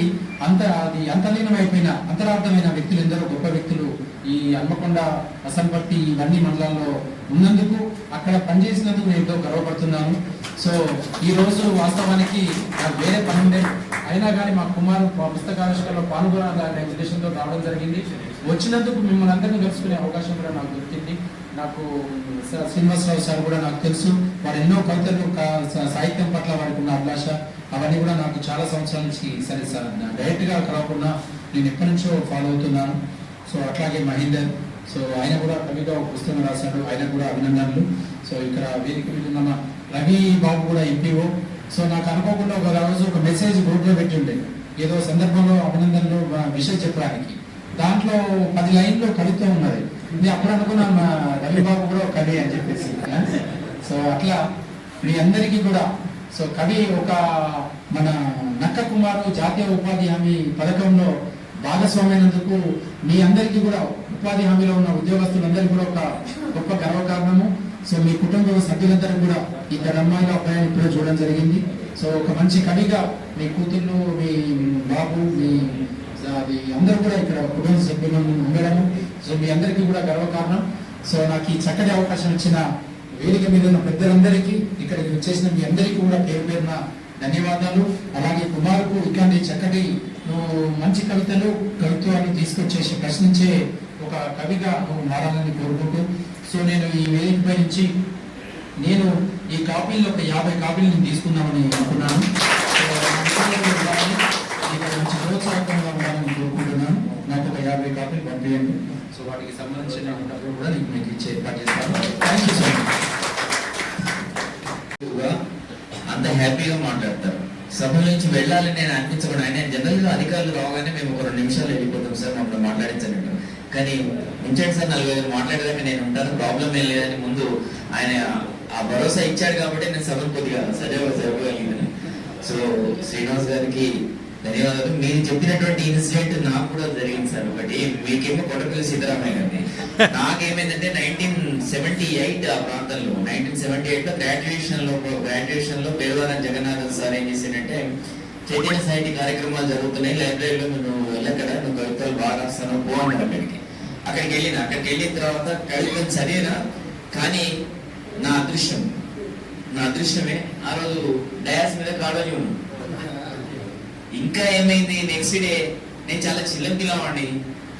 అంతర్లీనమైపోయిన అంతరార్థమైన వ్యక్తులు ఎందరో గొప్ప వ్యక్తులు ఈ హన్మకొండ హసన్పర్తి ఇవన్నీ మండలాల్లో ఉన్నందుకు, అక్కడ పనిచేసినందుకు నేను ఎంతో గర్వపడుతున్నాను. సో ఈ రోజు వాస్తవానికి నాకు వేరే పని ఉండే అయినా కానీ మా కుమార్ పుస్తకావిష్కరణలో పాల్గొనాలనే ఉద్దేశంతో రావడం జరిగింది. వచ్చినందుకు మిమ్మల్ని అందరినీ కలుసుకునే అవకాశం కూడా నాకు దొరికింది. నాకు శ్రీనివాసరావు సార్ కూడా నాకు తెలుసు, వారు ఎన్నో కవితలు సాహిత్యం పట్ల వారికి ఉన్న అభిలాష అవన్నీ కూడా నాకు చాలా సంవత్సరాల నుంచి సరే సార్ డైరెక్ట్గా కలవకుండా నేను ఎప్పటి నుంచో ఫాలో అవుతున్నాను. సో అట్లాగే మహేందర్, సో ఆయన కూడా కవిగా ఒక పుస్తకం రాశాడు, ఆయన కూడా అభినందనలు. సో ఇక్కడ వేదిక మీద ఉన్న రవి బాబు కూడా ఎంపీఓ. సో నాకు అనుకోకుండా ఒక రోజు ఒక మెసేజ్ గ్రూప్లో పెట్టి ఉండే ఏదో సందర్భంలో అభినందనలు విషయం చెప్పడానికి. దాంట్లో 10 లైన్లు కవిత్వం ఉన్నది. నేను అప్పుడు అనుకున్నా మా రవి బాబు కూడా ఒక కవి అని చెప్పేసి. సో అట్లా మీ అందరికీ కూడా సో కవి ఒక మన నక్క కుమారు జాతీయ ఉపాధి హామీ పథకంలో భాగస్వామైనందుకు మీ అందరికీ కూడా ఉపాధి హామీలో ఉన్న ఉద్యోగస్తులందరికీ కూడా ఒక గొప్ప గర్వకారణము. సో మీ కుటుంబ సభ్యులందరూ కూడా ఇద్దరు అమ్మాయిల అబ్బాయిని ఇప్పుడే చూడడం జరిగింది. సో ఒక మంచి కవిగా మీ కూతుళ్ళు, మీ బాబు, మీ అది అందరూ కూడా ఇక్కడ కుటుంబ సభ్యులు ఉండడము సో మీ అందరికీ కూడా గర్వకారణం. సో నాకు ఈ చక్కటి అవకాశం ఇచ్చిన వేదిక మీద ఉన్న పెద్దలందరికీ, ఇక్కడికి వచ్చేసిన మీ అందరికీ కూడా పేరు పేరున ధన్యవాదాలు. అలాగే కుమార్కు ఇట్లాంటి చక్కటి మంచి కవిత్వాన్ని తీసుకొచ్చేసి ప్రశ్నించే ఒక కవిగా నువ్వు మారాలని కోరుకుంటూ, సో నేను ఈ వేదికపై నుంచి నేను ఈ కాపీల్లో ఒక 50 కాపీలు నేను తీసుకుందామని అనుకున్నాను. ఇక్కడ మంచి ప్రోత్సాహకంగా ఉండాలని కోరుకుంటున్నాను. నాకు ఒక 50 కాపీలు పంపించండి. సో వాటికి సంబంధించిన డబ్బులు కూడా నేను మీకు ఇచ్చే ఏర్పాటు చేస్తాను. Thank you so much. అంత హ్యాపీగా మాట్లాడతారు. సభ నుంచి వెళ్ళాలని నేను అనిపించకుండా, ఆయన జనరల్ గా అధికారులు రాగానే మేము ఒక 2 నిమిషాలు వెళ్ళిపోతాం సార్, మమ్మల్ని మాట్లాడించండి. కానీ ఉంచండి సార్, 4-5 మాట్లాడదాకా నేను ఉంటాను, ప్రాబ్లం ఏం లేదని ముందు ఆయన ఆ భరోసా ఇచ్చాడు కాబట్టి నేను సభను కొద్దిగా సజావుగా జరగగలిగిందని. సో శ్రీనివాస్ గారికి ధన్యవాదాలు. మీరు చెప్పినటువంటి ఇన్సిడెంట్ నాకు కూడా జరిగింది సార్. ఒకటి మీకేమో కొట్టపల్లి సీతారామయ్య గారిని, నాకేమైందంటే 1978 ఆ ప్రాంతంలో 1978లో గ్రాడ్యుయేషన్ లో పేరువారం జగన్నాథన్ సార్ ఏం చేసిందంటే, చైతన్య సాహిత్య కార్యక్రమాలు జరుగుతున్నాయి లైబ్రరీలో, నువ్వు వెళ్ళక్కడ, నువ్వు కవితలు బాగా రాస్తాను పో అన్నారు. అక్కడికి వెళ్ళిన తర్వాత కవితలు చదివినా, కానీ నా అదృష్టమే ఆ రోజు డయాస్ మీద కాలేజీ ఉన్నాను. ఇంకా ఏమైంది, నెక్స్ట్ డే నేను చాలా చిన్నపిల్లవాడిని,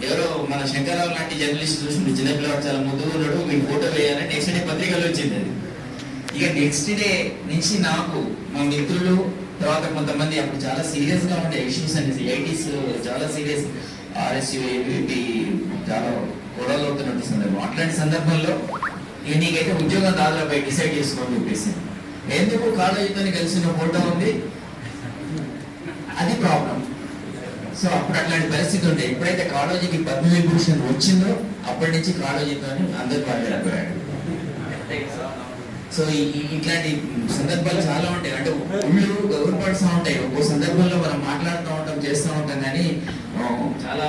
ఎవరో మన శంకర్రావు లాంటి జర్నలిస్ట్ చూసి చిన్నపిల్లవాడు చాలా ముద్దుగా ఉన్నాడు, మీకు ఫోటో వేయాలని నెక్స్ట్ డే పత్రికలో వచ్చింది అది. ఇక నెక్స్ట్ డే నుంచి నాకు మా మిత్రులు, తర్వాత కొంతమంది అప్పుడు చాలా సీరియస్ గా ఉండే ఇష్యూస్ అనేసి 80s చాలా సీరియస్, RSU ABP చాలా గొడవలు అవుతున్నట్టు సందర్భం. అట్లాంటి సందర్భంలో ఇక నీకైతే ఉద్యోగం రాదులపై డిసైడ్ చేసుకోని చెప్పేసి, ఎందుకు కాలేజీతో కలిసిన ఫోటో ఉంది, అది ప్రాబ్లం. సో అప్పుడు అట్లాంటి పరిస్థితి ఉండే. ఎప్పుడైతే కాలేజీకి పద్మవిభూషణ్ వచ్చిందో అప్పటి నుంచి కాలేజీతో అందరు మాట్లాడారు. సో ఇట్లాంటి సందర్భాలు చాలా ఉంటాయి. అంటే ఒళ్ళు గౌరవపడుతూ ఉంటాయి. ఒక్కో సందర్భంలో మనం మాట్లాడుతూ ఉంటాం, చేస్తూ ఉంటాం, కానీ చాలా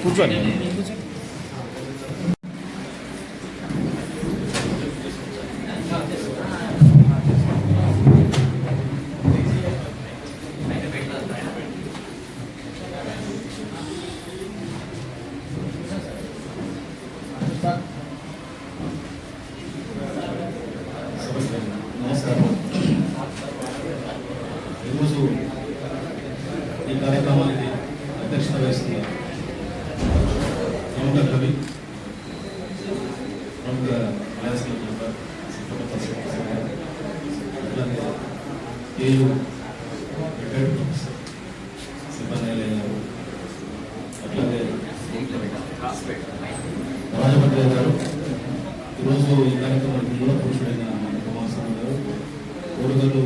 కూర్చోండి. నమస్కారం. ఈరోజు ఈ కార్యక్రమానికి అధ్యక్షత వహిస్తున్న ప్రముఖ కవి, ప్రముఖ అట్లాగే ఏయు రిటైర్డ్ ప్రొఫెసర్ సిబ్బంది గారు, అట్లాగే రాజభద్రయ్య గారు, ఈరోజు ఈ కార్యక్రమానికి మూల పురుషుడైన కుమారస్వామి గారు, ఓడుగల్లు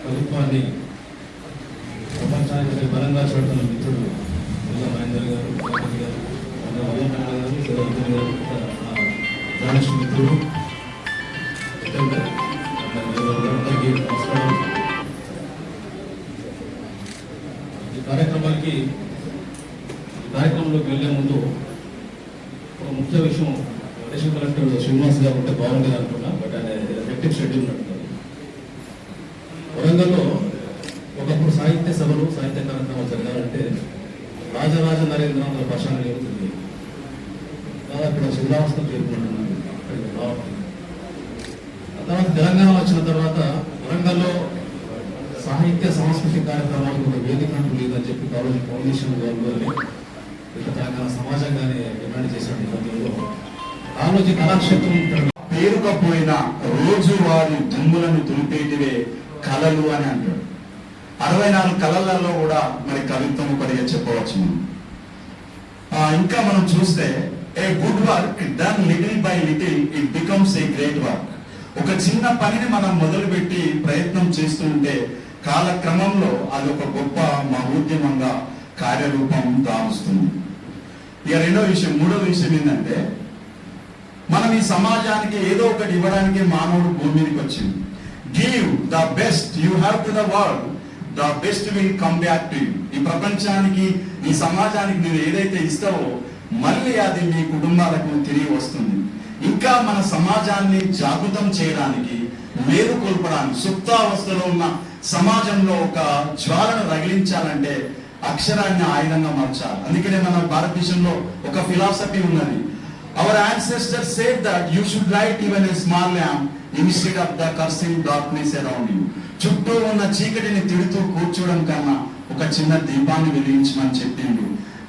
కవిత్వాన్ని ప్రపంచానికి బలంగా చూడుతున్న మిత్రుడు మహేందర్ గారు, జర్నలిస్ట్ మిత్రుడు, అందరికీ నమస్కారం. ఈ కార్యక్రమంలోకి వెళ్లే ముందు ఒక ముఖ్య విషయం, అడిషనల్ కలెక్టర్ శ్రీనివాస్ గారు ఉంటే బాగుంటుంది అనుకున్నా, బట్ ఆయన హెక్టిక్ షెడ్యూల్ నడుపుతారు. వరంగల్లో ఒకప్పుడు సాహిత్య సభలు, సాహిత్య కార్యక్రమాలు జరగాలంటే రాజరాజ నరేంద్ర భాషణ జరుగుతుంది. దాదాపు ఇక్కడ శిలావస్థ చేరుకుంటున్నాను. ఆ తర్వాత తెలంగాణ వచ్చిన తర్వాత వరంగల్లో సాహిత్య సాంస్కృతిక కార్యక్రమాలకు ఒక వేదిక అంటూ లేదని చెప్పి కాలేజీ ఫౌండేషన్ వాళ్ళు ఇక తెలంగాణ సమాజంగానే డిమాండ్ చేసిన నేపథ్యంలో కాలేజీ కళాక్షేత్రం పేరుకపోయిన రోజువారి దుమ్ములను దులిపేటివే కళలు అని అంటాడు. 64 కళలలో కూడా మరి కవిత్వం ఒకటిగా చెప్పవచ్చు. ఇంకా మనం చూస్తే a good work done little by little it becomes a great work. ఒక చిన్న పనిని మనం మొదలుపెట్టి ప్రయత్నం చేస్తుంటే కాలక్రమంలో అది ఒక గొప్ప మహోద్యమంగా కార్యరూపం దాలుస్తుంది. ఇక మూడో విషయం ఏంటంటే, మనం ఈ సమాజానికి ఏదో ఒకటి ఇవ్వడానికి మానవుడు భూమి మీదకి వచ్చింది. Give the best you have to the world, the best will come back to you. ఈ ప్రపంచానికి, ఈ సమాజానికి నువ్వు ఏదైతే ఇస్తావో మళ్ళీ అది మీ కుటుంబాలకు తిరిగి వస్తుంది. ఇంకా మన సమాజాన్ని జాగృతం చేయడానికి, మేలుకొల్పడానికి, సుప్తావస్థలో ఉన్న సమాజంలో ఒక జ్వాలను రగిలించాలంటే అక్షరాన్ని ఆయుధంగా మార్చాలి. అందుకనే మన భారతదేశంలో ఒక ఫిలాసఫీ ఉన్నది. Our ancestors said that you should light even a small lamp instead of the cursing darkness around you. చుట్టూ ఉన్న చీకటిని తిడుతూ కూర్చోవడం కన్నా ఒక చిన్న దీపాన్ని వెలిగించమని చెప్పిండు.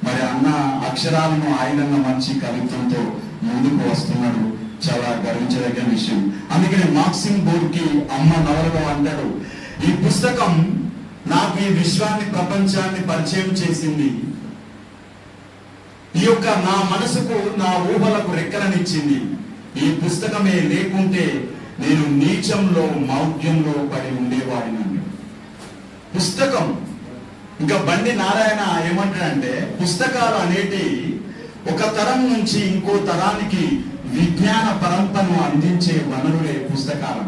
మరి అన్న అక్షరాలను ఆయుధంగా మార్చి కవిత్వంతో ముందుకు వస్తున్నాడు. చాలా గర్వించదగిన విషయం. అందుకని మాక్సిమ్ గోర్కీ అమ్మ నవలలో అంటాడు, ఈ పుస్తకం నాకు ఈ విశ్వాన్ని, ప్రపంచాన్ని పరిచయం చేసింది. ఈ యొక్క నా మనసుకు, నా ఊహలకు రెక్కలనిచ్చింది. ఈ పుస్తకమే లేకుంటే నేను నీచంలో, మౌఢ్యంలో పడి ఉండేవాడినండి. పుస్తకం. ఇంకా బండి నారాయణ ఏమంటాడంటే, పుస్తకాలు అనేటి ఒక తరం నుంచి ఇంకో తరానికి విజ్ఞాన పరంపరను అందించే వనరులే పుస్తకాలు.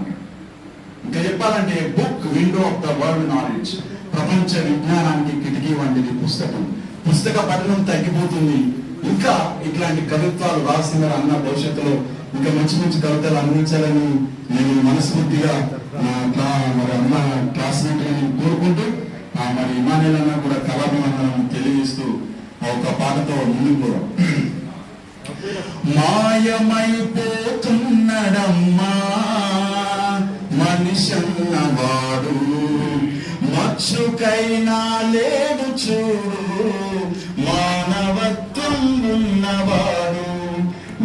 ఇంకా చెప్పాలంటే book window of the world knowledge. ప్రపంచ విజ్ఞానానికి కిటికీ వంటిది పుస్తకం. పుస్తక పఠనం తగ్గిపోతుంది. ఇంకా ఇట్లాంటి కవిత్వాలు రాసిన అన్న భవిష్యత్తులో ఇంకా మంచి మంచి కవితలు అందించాలని నేను మనస్ఫూర్తిగా మరి అన్న క్లాస్మేట్ కోరుకుంటూ, మరి ఇమానుయేల్ అన్న కూడా కళాభివందనం తెలియజేస్తూ ఒక పాటతో ముందుకు పోదాం. మాయమైపోతున్నడమ్మా మనిషన్నవాడు, మచ్చుకైనా లేడు చూడు, మానవత్వం ఉన్నవాడు.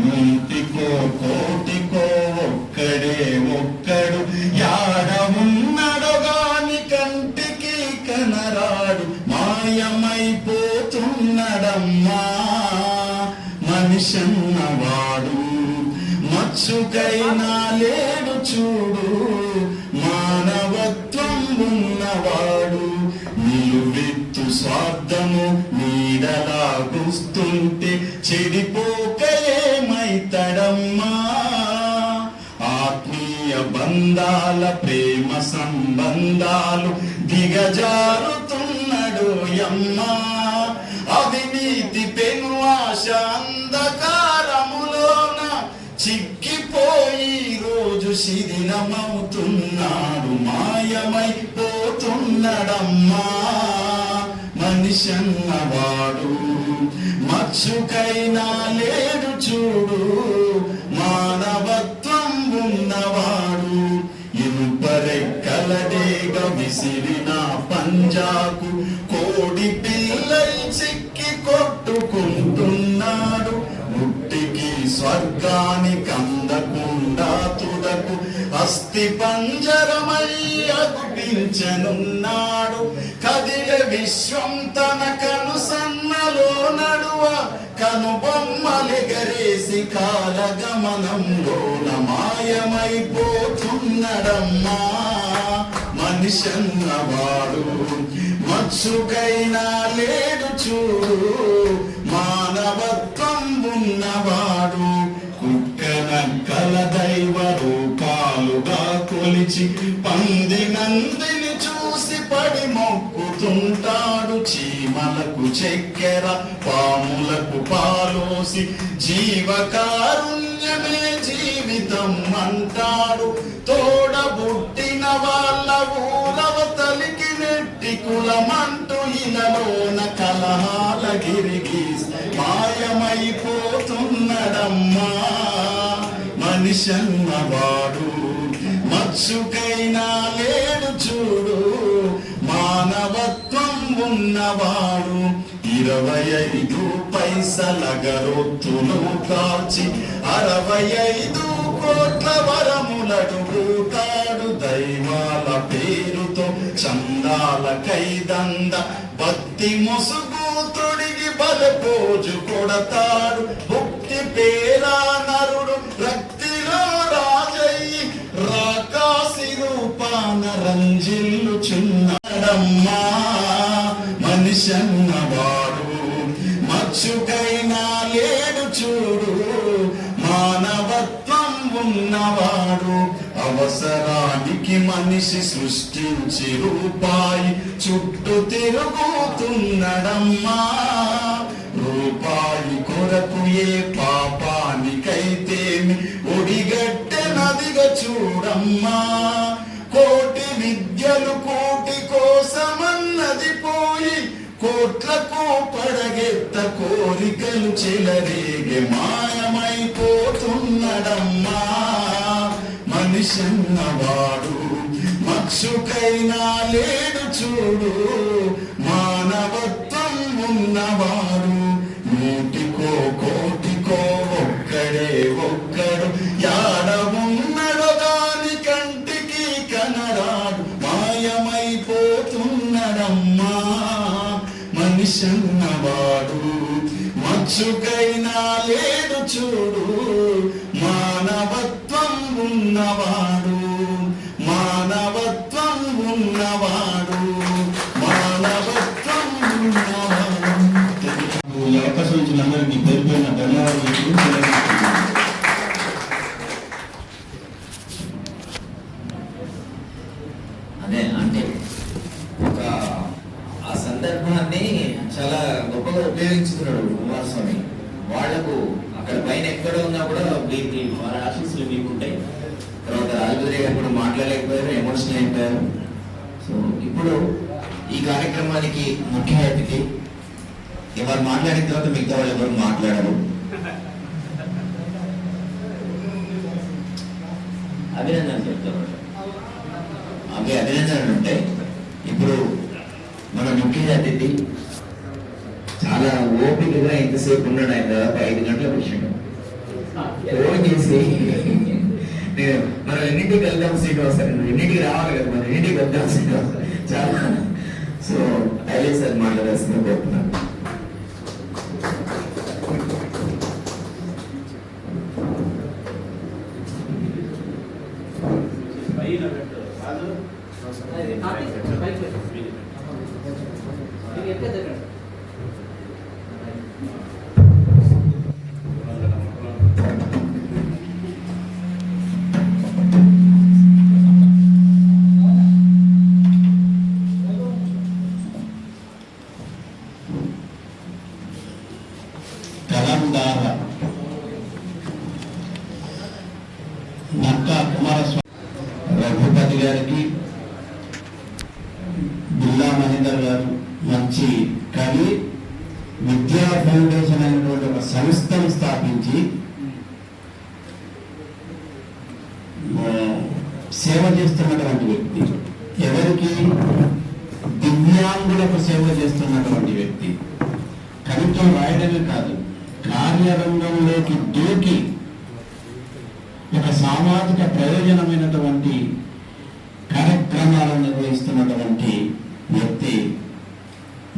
నూటికో కోటికో ఒక్కడే ఒక్కడు, యాడ ఉన్నడో గాని కంటికి కనరాడు. మాయమైపోతున్నడమ్మా మనిషన్నవాడు, మచ్చుకైనా లేడు చూడు, మానవత్వం ఉన్నవాడు. నిలువెత్తు స్వార్థము నీడలా గుస్తుంటే చెడిపోక ఏమైతడమ్మా. ఆత్మీయ బంధాల, ప్రేమ సంబంధాలు దిగజారుతున్నడు యమ్మా. అవినీతి పెను ఆశ అంధకారములోన చిక్కిపోయి రోజు శిథిలమవుతున్నాడు. మాయమైపోతున్నడమ్మా మనిషన్నవాడు, మచ్చుకైనా లేడు చూడు, మానవత్వం ఉన్నవాడు. ఇనుపరెక్కలడేగ విసిరిన పంజాకు కోడి పిల్లై చిక్కి కొట్టుకుంటున్నాడు. ముట్టికి స్వర్గానికి అందకుండా తుదకు అస్థి పంజరమై అగుపించనున్నాడు. కదిలే విశ్వం తన కనుసన్నలో నడువ, కనుబొమ్మలెగరేసి కాలగమనంలోన మాయమైపోతున్నడమ్మా మనిషన్నవాడు. మచ్చుకైనా లేడు చూడు, మానవత్వం ఉన్నవాడు. కుక్కనక్కల దైవ రూపాలుగా కొలిచి పంది నందిని చూసి పడి మొక్కుతుంటాడు. చీమలకు చక్కెర, పాములకు పాలోసి జీవకారుణ్యమే జీవితం అంటాడు. తోడబుట్టిన వాళ్ళ ఊరవతలికి నెట్టి కులమంటూ ఇలలోన కలహాల గిరిగి మాయమైపోతున్నడమ్మా మనిషన్నవాడు. మచ్చుకైనా లేడు చూడు, మానవత్వం ఉన్నవాడు. 25 పైసల గరొత్తులు కాల్చి 65 కోట్ల వరములడుగుతాడు. దైవాల పేరుతో చందాల కైదంద భక్తి ముసుగు తొడిగి బలపోజు కొడతాడు. భక్తి పుట్టేరా నరుడు రక్తిలో రాజయ్యి రాకాసి రూపాన రంజిల్లుచున్నాడమ్మా మనిషన్నవాడు మచ్చుకైనా లేడు చూడు మానవత్వం ఉన్నవాడు అవసరానికి మనిషి సృష్టించి రూపాయి చుట్టూ తిరుగుతున్నడమ్మా రూపాయి కొరకు ఏ పాపానికైతేమి ఒడిగట్టె నదిగా చూడమ్మా కోటి విద్యలు కోటి కోసమన్నది పోయి కోట్లకు పడగెత్త కోరికలు చెలరేగే మాయమైపోతున్నడమ్మా మనిషన్నవాడు మక్షుకైనా లేడు చూడు మానవత్వం ఉన్నవాడు నూటికో కోటికో ఒక్కడే ఒక్కడు యాడ ఉన్నడో గాని కంటికి కనరాడు మాయమైపోతున్నడమ్మా మనిషన్నవాడు మచ్చుకైనా లేడు చూడు మానవత్వం ఉన్నవాడు మానవత్వం ఉన్నవాడు మానవత్వం ఉన్నవాడు. ఈ అవకాశం ఇచ్చిన అందరికీ పేరు పేరున ధన్యవాదాలు. అదే అంటే ఒక ఆ సందర్భాన్ని చాలా గొప్పగా ఉపయోగించుకున్నాడు కుమారస్వామి. వాళ్లకు అక్కడ పైన ఎక్కడ ఉన్నా కూడా వీరికి వారి ఆశీస్సులు మీకుంటాయి. తర్వాత రాజభద్రి గారు కూడా మాట్లాడలేకపోయారు, ఎమోషనల్ అయిపోయారు. సో ఇప్పుడు ఈ కార్యక్రమానికి ముఖ్య అతిథి ఎవరు మాట్లాడిన తర్వాత మిగతా వాళ్ళు ఎవరు మాట్లాడరు. అభినందన చెప్తారు. అవి అభినందనలు ఉంటాయి. ఇప్పుడు మన ముఖ్య అతిథి చాలా ఓపికగా ఎంతసేపు ఉన్నాడు. ఆయన దాదాపు 5 గంటల విషయం ఫోన్ చేసి మనం ఎన్నింటికి వెళ్దాం శ్రీనివాస, ఎన్నింటికి రావాలి కదా, మనం ఎన్నింటికి వెళ్దాం శ్రీనివాస చాలా. సో అదే సార్ మాట్లాడాల్సిన కోరుతున్నాను. నక్కా కుమారస్వామి రఘుపతి గారికి, బిల్లా మహేందర్ గారు మంచి కవి, విద్యా ఫౌండేషన్ అనేటువంటి ఒక సంస్థను స్థాపించి సేవ చేస్తున్నటువంటి వ్యక్తి. ఎవరికి? దివ్యాంగులకు సేవ చేస్తున్నటువంటి వ్యక్తి. కవిత్వం రాయడమే కాదు, కార్యరంగంలోకి దూకి ఒక సామాజిక ప్రయోజనమైనటువంటి కార్యక్రమాలను నిర్వహిస్తున్నటువంటి వ్యక్తి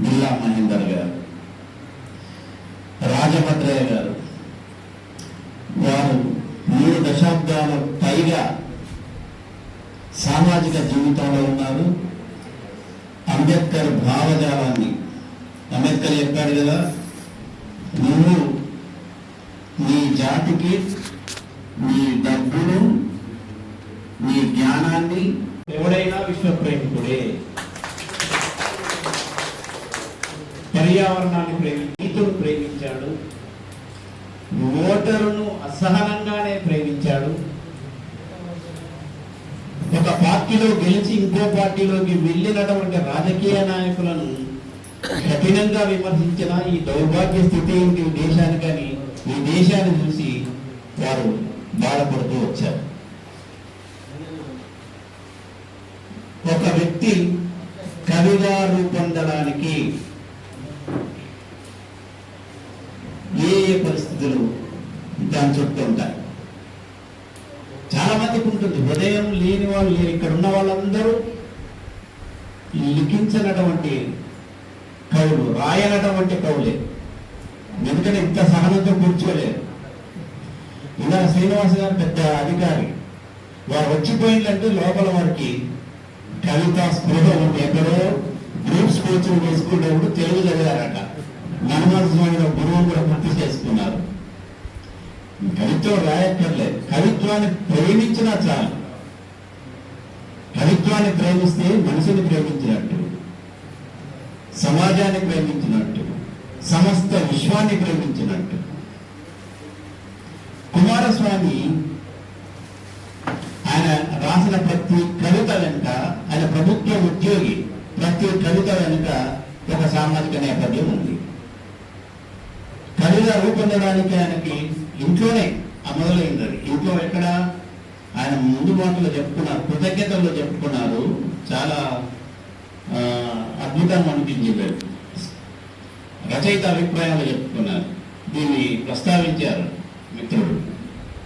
బిల్లా మహేందర్ గారు. రాజభద్రయ్య గారు, వారు 3 దశాబ్దాల పైగా సామాజిక జీవితంలో ఉన్నారు. అంబేద్కర్ భావజాలాన్ని, అంబేద్కర్ చెప్పాడు కదా, నువ్వు నీ జాతికి నీ డబ్బును నీ జ్ఞానాన్ని, ఎవడైనా విశ్వప్రేమికుడే, పర్యావరణాన్ని రైతును ప్రేమించాడు, ఓటరును అసహనంగానే ప్రేమించాడు. ఒక పార్టీలో గెలిచి ఇంకో పార్టీలోకి వెళ్ళినటువంటి రాజకీయ నాయకులను కఠినంగా విమర్శించిన ఈ దౌర్భాగ్య స్థితి ఏంటి ఈ దేశానికని ఈ దేశాన్ని చూసి వారు బాధపడుతూ వచ్చారు. ఒక వ్యక్తి కవిగా రూపొందడానికి ఏ పరిస్థితులు దాని చుట్టూ ఉంటాయి. చాలా మందికి ఉంటుంది, హృదయం లేని వాళ్ళు లేరు. ఇక్కడ ఉన్న వాళ్ళందరూ లిఖించినటువంటి కవులు, రాయనటువంటి కవులే. ఎందుకంటే ఇంత సహనంతో కూర్చోలేరు. ఇలా శ్రీనివాస గారు పెద్ద అధికారి, వారు వచ్చిపోయిందంటే లోపల వారికి కవిత స్పృహ ఉంది. ఎక్కడో గ్రూప్స్ కోచింగ్ చేసుకునేటప్పుడు తెలుగు చదివారట. నర్మస్వామి గురువు కూడా గుర్తు చేసుకున్నారు. కవిత్వం రాయక్కర్లేదు, కవిత్వాన్ని ప్రేమించినా చాలు. కవిత్వాన్ని ప్రేమిస్తే మనిషిని ప్రేమించినట్టు, సమాజాన్ని ప్రేమించినట్టు, సమస్త విశ్వాన్ని ప్రేమించినట్టు. కుమారస్వామి ఆయన రాసిన ప్రతి కవిత వెనుక, ఆయన ప్రభుత్వ ఉద్యోగి, ప్రతి కవిత వెనుక ఒక సామాజిక నేపథ్యం ఉంది. కవిత రూపొందడానికి ఆయనకి ఇంట్లోనే మొదలైంది. అది ఇంట్లో ఎక్కడ ఆయన ముందు మాటలో చెప్పుకున్నారు, కృతజ్ఞతల్లో చెప్పుకున్నారు. చాలా అద్భుతంగా అనిపించింది. రచయిత అభిప్రాయాలు చెప్పుకున్నారు. దీన్ని ప్రస్తావించారు మిత్రుడు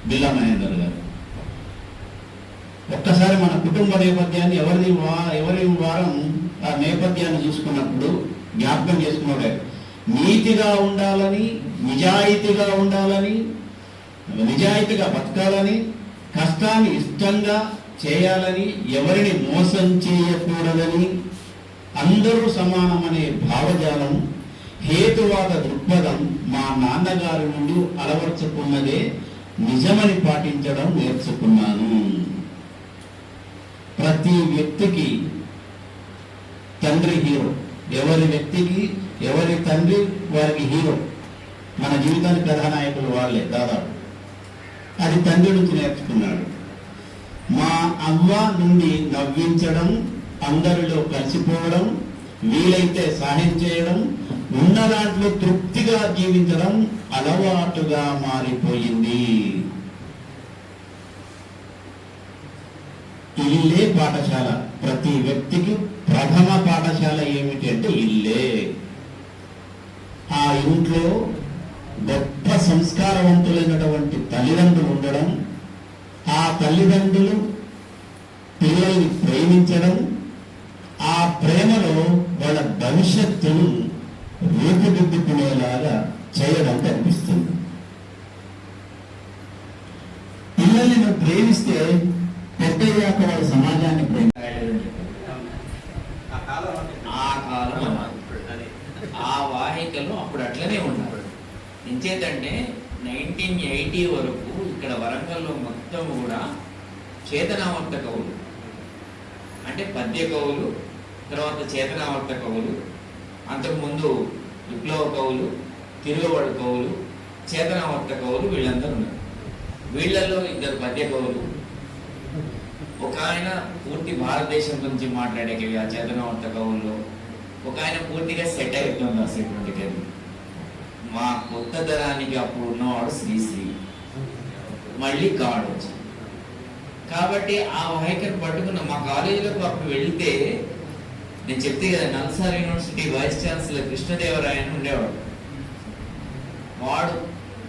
బిల్లా మహేందర్ గారు. ఒక్కసారి మన కుటుంబ నేపథ్యాన్ని ఎవరి వారం ఆ నేపథ్యాన్ని చూసుకున్నప్పుడు జ్ఞాపకం చేసుకున్నాడే. నీతిగా ఉండాలని, నిజాయితీగా ఉండాలని, నిజాయితీగా బతకాలని, కష్టాన్ని ఇష్టంగా చేయాలని, ఎవరిని మోసం చేయకూడదని, అందరూ సమానమనే భావజాలం, హేతువాద దృక్పథం మా నాన్నగారి నుండి అలవర్చుకున్నదే నిజమని పాటించడం నేర్చుకున్నాను. ప్రతి వ్యక్తికి తండ్రి హీరో. ఎవరి వ్యక్తికి ఎవరి తండ్రి వారికి హీరో. మన జీవితానికి కథానాయకులు వాళ్ళే దాదాపు. అది తండ్రి నుంచి నేర్చుకున్నాడు. మా అమ్మ నుండి నవ్వించడం, అందరిలో కలిసిపోవడం, వీలైతే సహాయం చేయడం, ఉన్న దాంట్లో తృప్తిగా జీవించడం అలవాటుగా మారిపోయింది. ఇల్లే పాఠశాల. ప్రతి వ్యక్తికి ప్రథమ పాఠశాల ఏమిటి అంటే ఇల్లే. ఆ ఇంట్లో గొప్ప సంస్కారవంతులైనటువంటి తల్లిదండ్రులు ఉండడం, ఆ తల్లిదండ్రులు పిల్లల్ని ప్రేమించడం, ఆ ప్రేమలో వాళ్ళ భవిష్యత్తును రూపుదిద్దుకునేలాగా చేయడం కనిపిస్తుంది. పిల్లల్ని నువ్వు ప్రేమిస్తే పెద్దయ్యాక వాళ్ళ సమాజాన్ని ఆ కాలం ఆ వాహికలు అప్పుడు అట్లనే ఉన్నారు. ఎంచేతంటే 1980 వరకు ఇక్కడ వరంగల్లో మొత్తం కూడా చేతనావర్త కవులు అంటే పద్య కవులు, తర్వాత చేతనావర్త కవులు, అంతకుముందు విప్లవ కవులు, తిరుగుబడి కవులు, చేతనావర్త కవులు వీళ్ళందరూ ఉన్నారు. వీళ్ళల్లో ఇద్దరు పద్య కవులు, ఒక ఆయన పూర్తి భారతదేశం గురించి మాట్లాడే కవి ఆ చేతనావర్త కవుల్లో, ఒక ఆయన పూర్తిగా సెట్ అయిపోతుంది రాసేటువంటి కవి. మా కొత్త తరానికి అప్పుడు ఉన్నవాడు శ్రీశ్రీ, మళ్ళీ కాడు వచ్చి. కాబట్టి ఆ వాహికను పట్టుకున్న మా కాలేజీలకు అప్పుడు వెళితే, నేను చెప్తే కదా నల్సార్ యూనివర్సిటీ వైస్ ఛాన్సలర్ కృష్ణదేవరాయన్ ఉండేవాడు. వాడు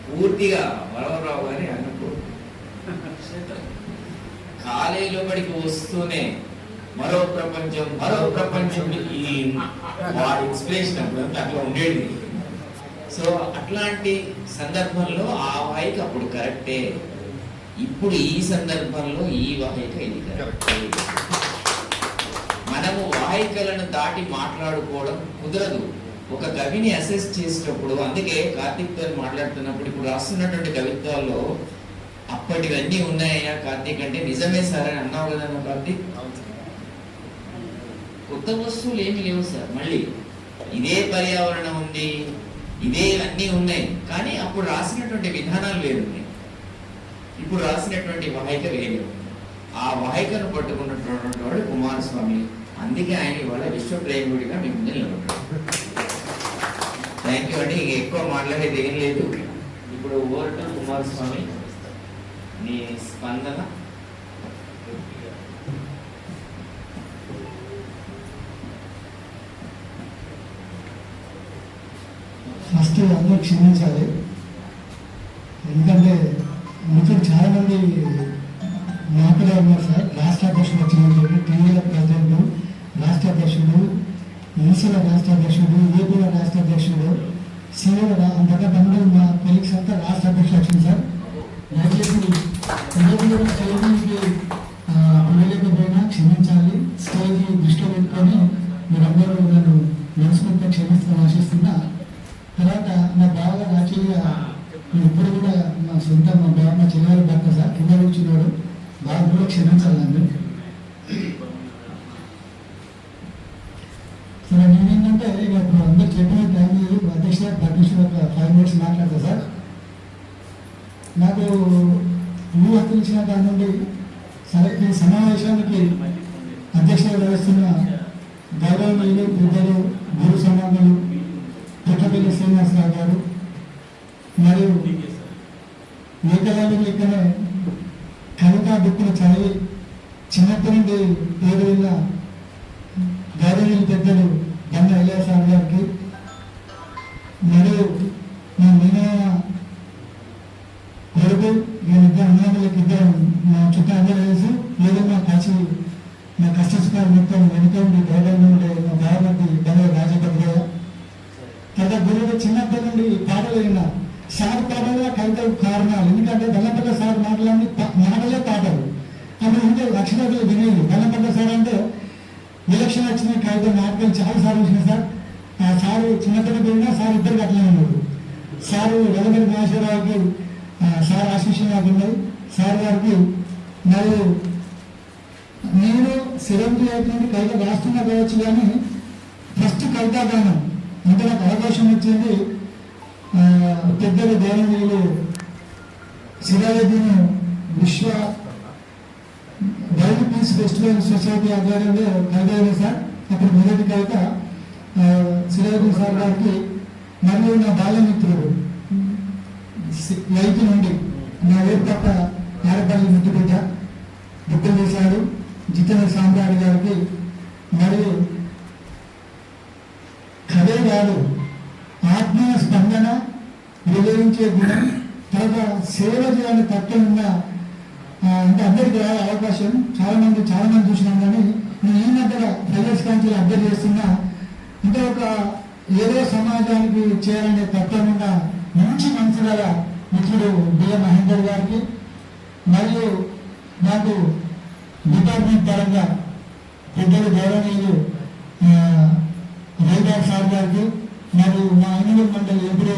పూర్తిగా వరవరావు గారి అనుకో కాలేజీలో బడికి వస్తూనే మరో ప్రపంచం ఈ వాడి ఇన్స్పిరేషన్ అప్పుడంతా అట్లా ఉండేది. సో అట్లాంటి సందర్భంలో ఆ వాయిక అప్పుడు కరెక్టే. ఇప్పుడు ఈ సందర్భంలో ఈ వాయిక ఇది కరెక్టే. మనము వాయికలను దాటి మాట్లాడుకోవడం కుదరదు. ఒక కవిని అసెస్ చేసేటప్పుడు, అందుకే కార్తీక్ తో మాట్లాడుతున్నప్పుడు ఇప్పుడు రాస్తున్నటువంటి కవిత్వాల్లో అప్పటివన్నీ ఉన్నాయా కార్తీక్ అంటే, నిజమే సార్ అని అన్నావు కదా కార్తీక్. కొత్త వస్తువులు ఏమి లేవు సార్. మళ్ళీ ఇదే పర్యావరణం ఉంది, ఇదే అన్నీ ఉన్నాయి, కానీ అప్పుడు రాసినటువంటి విధానాలు వేరున్నాయి, ఇప్పుడు రాసినటువంటి వాహిక వేరే. ఆ వాహికను పట్టుకున్నటువంటి వాడు కుమారస్వామి. అందుకే ఆయన ఇవాళ విశ్వప్రేమికుడిగా మీ ముందు నిలబడ్డాడు. థ్యాంక్ యూ అండి. ఎక్కువ మాట్లాడేది ఏం లేదు. ఇప్పుడు ఓవర్ టు కుమారస్వామి, నీ స్పందన. ఫస్ట్ అందరూ క్షమించాలి, ఎందుకంటే మొత్తం చాలా మంది నాకులే ఉన్నారు సార్. రాష్ట్ర అధ్యక్షుడు వచ్చిన టీవీల ప్రెసిడెంట్, రాష్ట్ర అధ్యక్షుడు, ఈసీల రాష్ట్ర అధ్యక్షుడు, ఏపీల రాష్ట్ర అధ్యక్షుడు, సీఓల అంతగా బంధువులు మా కొలీగ్స్ అంతా రాష్ట్ర అధ్యక్షుడు వచ్చింది సార్. దయచేసి సందర్భంగా చేయడానికి వెళ్ళకపోయినా క్షమించాలి. స్టేజ్ దృష్టిలో పెట్టుకొని మీరందరూ నన్ను మనస్ఫూర్తిగా క్షమిస్తాను ఆశిస్తున్నా. తర్వాత నా బాగా యాక్చువల్గా ఇప్పుడు కూడా మా సొంత మా చెల్లెలు భర్త సార్ కింద కూర్చున్నాడు, బాగా కూడా క్షమించాలి నన్ను. సరే నేనేంటంటే ఇక ఇప్పుడు అందరు చెప్పిన టైం లేదు, అధ్యక్ష 10 నిమిషాలు ఒక 5 minutes మాట్లాడతా సార్. నాకు ఊహ తెలిసిన దాని నుండి సరే ఈ సమావేశానికి అధ్యక్షులు వహిస్తున్న గౌరవనీయులు పెద్దలు గురు సమానులు పుట్టపల్లి శ్రీనివాసరావు గారు మరియు ఏకలాభం ఇక్కడే కవితా బుక్కులు చదివి చిన్నప్పటి నుండి ఏదైనా గౌరవనీయులు పెద్దలు బండ ఇలియాసార్ గారికి మరియు మా మీనయ్య కొడుకు వీళ్ళిద్దరు అన్నదమ్ములకి ఇద్దరు మా చుట్టూ అందరూ వేసి ఏదైనా కలిసి నా కష్టసుకాలు మొత్తం వెనుక ఉండి గౌరవంగా ఉండే మా బావమతి బంగారు రాజపతి తర్వాత గురువు చిన్నప్పటి నుండి పాటలు విన్నా. సార్ పాటలు కవిత కారణాలు, ఎందుకంటే బెల్లంపల్ల సార్ మాటలన్నీ మాటలే పాటలు. అప్పుడు ఉంటే లక్ష్మీపతి వినేది. బెల్లంపల్ల సార్ అంటే ఎలక్షన్ వచ్చిన కవిత నాటకాలు చాలా సార్లు వచ్చినాయి సార్. ఆ సారు చిన్నప్పటి పోయినా సార్ ఇద్దరికి అట్లే ఉన్నాడు. సారు వెలగడి మహేశ్వరరావుకి సార్ ఆశీస్సులు నాకు ఉన్నాయి. సార్ గారికి మరియు నేను 7th 8th నుండి కవిత రాస్తున్నా కావచ్చు, కానీ ఫస్ట్ కవితా గానం అంటే నాకు అవకాశం వచ్చింది పెద్దలు గౌరవనీయులు సిరాజుద్దీన్ విశ్వ వరల్డ్ పీస్ ఫెస్టివల్ సొసైటీ ఆధ్వర్యంలో కవిత సార్. అప్పుడు మొదటి కవిత సిరాజుద్దీన్ సార్ గారికి మరియు నా బాల్యమిత్రుడు 8th నుండి నా వేరుపక్క ఆరపల్లి ముద్దుబిడ్డ బుక్కులు చేశాడు జితేంద్ర సాంబ్రాడి గారికి మరియు కదే కాదు ఆత్మీయ స్పందన వివరించే గుణం, తర్వాత సేవ చేయాలని తత్వం ఉన్న అంటే అందరికీ అవకాశం చాలా మంది చూసినాం. కానీ నేను ఈ మధ్యలో ప్రజెస్ కాంచెలు అభ్యర్థి చేస్తున్నా అంటే ఒక ఏదో సమాజానికి చేయాలనే తత్వం ఉన్న మంచి మనసు గల మిత్రుడు బిఎం మహేందర్ గారికి మరియు నాకు డిపార్ట్మెంట్ పరంగా పెద్దలు గౌరవనీయులు రైదార్ సార్ గారికి మరియు మా ఎన్నికల మండలి ఎంపీడో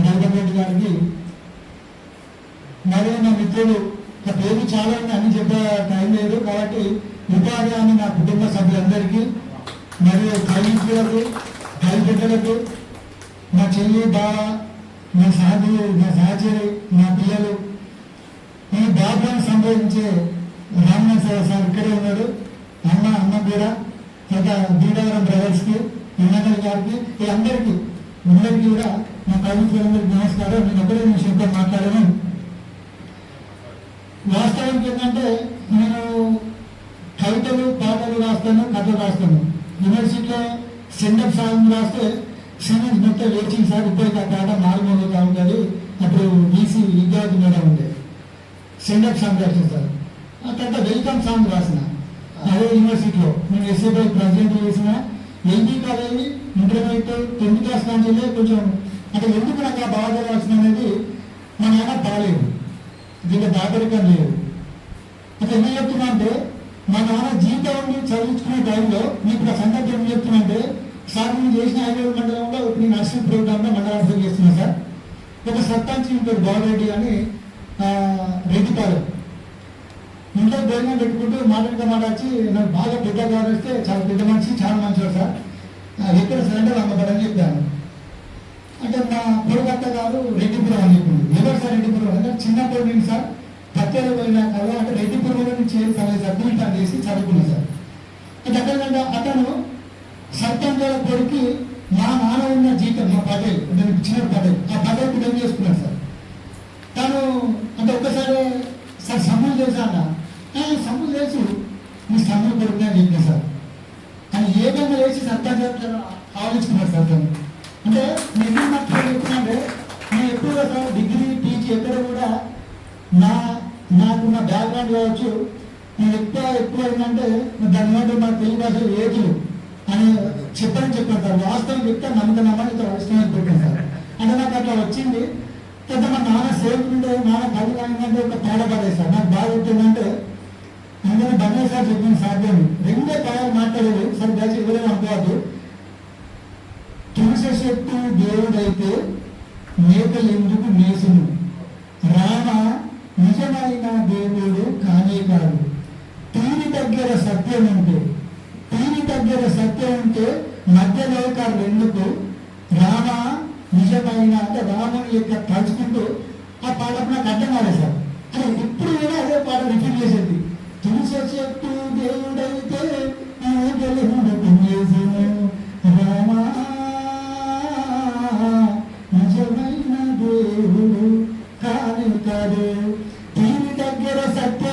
రఘురెడ్డి గారికి మరియు నా మిత్రులు పేరు చాలా అన్ని చెప్పే టైం లేదు కాబట్టి ఉపాధి అని నా కుటుంబ సభ్యులందరికీ మరియు కైమిత్రులకు కైబిడ్డలకు మా చెల్లి బావ నా సహచరి నా పిల్లలు ఈ బాబాను సంబోధించే రామనాథ్ సార్ ఇక్కడే ఉన్నాడు. అమ్మ కూడా తర్వాత బీడవరం బ్రదర్స్కి వినాయకుల గారికి ఈ అందరికీ కూడా మా కవిత్రులందరికీ నమస్కారం. నేను ఒకటే నిమిషంతో మాట్లాడాను. వాస్తవానికి ఏంటంటే నేను కవితలు పాటలు రాస్తాను, కథలు రాస్తాను. యూనివర్సిటీలో సెండప్ సాంగ్ రాస్తే సీనియర్స్ మొత్తం వేచింగ్ సార్ ఇప్పటికి ఆ పాట 4 నెలలుగా ఉంటుంది. అప్పుడు బీసీ విద్యార్థి మేడం ఉండే సెండప్ సాంగ్ రాసిన సార్. ఆ తర్వాత వెల్కమ్ సాంగ్ రాసిన అదే యూనివర్సిటీలో నేను ఎస్ఏపై ప్రెసిడెంట్ చేసిన. LB college intermediate 10th class కానీ కొంచెం అంటే ఎందుకు నాకు ఆ బాధ రాసిన అనేది మా నాన్న బాగాలేదు, దీంట్లో దాపరికం లేదు. అంటే ఎందుకు చెప్తున్నా అంటే మా నాన్న జీవితం ఉండి చదివించుకునే టైంలో మీకు ఆ సందర్భం ఏం చెప్తున్నా అంటే సార్ నేను చేసిన 5 మండలంలో ఇప్పుడు నర్సింగ్ ప్రోగ్రామ్లో మండలాభిషేకం చేస్తున్నాను సార్. ఒక సర్పంచ్ ఇంట్లో బాలరెడ్డి అని రెడ్డిపాలెం ఇంట్లో భోజనం పెట్టుకుంటూ మాట్లాడితే నాకు బాగా పెద్ద గారు వస్తే చాలా పెద్ద మనిషి, చాలా మంచివాడు సార్. ఎక్కడ సిలిండర్ అమ్మబడని చెప్పాను. అంటే మా పొరుగత్త గారు రెడ్డిపురం అని చెప్పింది. ఎవరు సార్ రెడ్డిపురం అంటే చిన్నప్పుడు నేను సార్ పత్తేరు పోయినా కదా అంటే రెడ్డిపురంలో నుంచి సబ్మిట్ చేసి చదువుకున్నాను సార్. అంటే అక్కడ అతను సర్పంచ్ కొడుకు మా నాన్న ఉన్న జీతం మా పటేల్ అంటే చిన్న పటేల్ ఆ పటేల్ కూడా చేసుకున్నాను సార్. తను అంటే ఒక్కసారి సార్ సమ్ములు చేశాను, సమ్ములు చేసి మీ సమ్ములు కొడుకునే చెప్పిన సార్ అని ఏ విధంగా వేసి సర్పంచ్ ఆలోచించుకున్నాడు సార్. తను అంటే నేను మాత్రం చెప్తున్నాంటే నేను ఎక్కువగా సార్ డిగ్రీ పీజీ ఎక్కడ కూడా నాకున్న బ్యాక్గ్రౌండ్ కావచ్చు నేను ఎక్కువ ఏంటంటే దాని మీద మన తెలుగు భాష ఏజులు అని చెప్పాను సార్. వాస్తవం చెప్తే నమ్మకం ఇష్టమైన పెట్టాను సార్. అంటే నాకు అట్లా వచ్చింది. తర్వాత మా నాన్న సేఫ్ ఉండే నాన్న కళ్ళు కానిందంటే ఒక పాట పాడేశారు. నాకు బాగా గుర్తుందంటే అందుకని బంగారు సార్ చెప్పింది సాధ్యం రెండే పాయాలు మాట్లాడేది. సరే దయచేసి ఎవరైనా అనుకోవద్దు. తులసి చెట్టు దేవుడైతే మేకలు ఎందుకు నేసును, రామ నిజమైన దేవుడు కానే కాదు. తీరి దగ్గర సత్యం ఉంటే మధ్యలోకాలు ఎందుకు, రామ నిజమైన అంటే రాముని యొక్క తలుచుకుంటూ ఆ పాట నాకు అర్థం కాలేదు సార్. అని ఇప్పుడు కూడా అదే పాట రిపీట్ చేసేది. తులసి చెట్టు దేవుడైతే రామ నిజమైన దేవుడు కాని కాదు. దీని దగ్గర సత్యం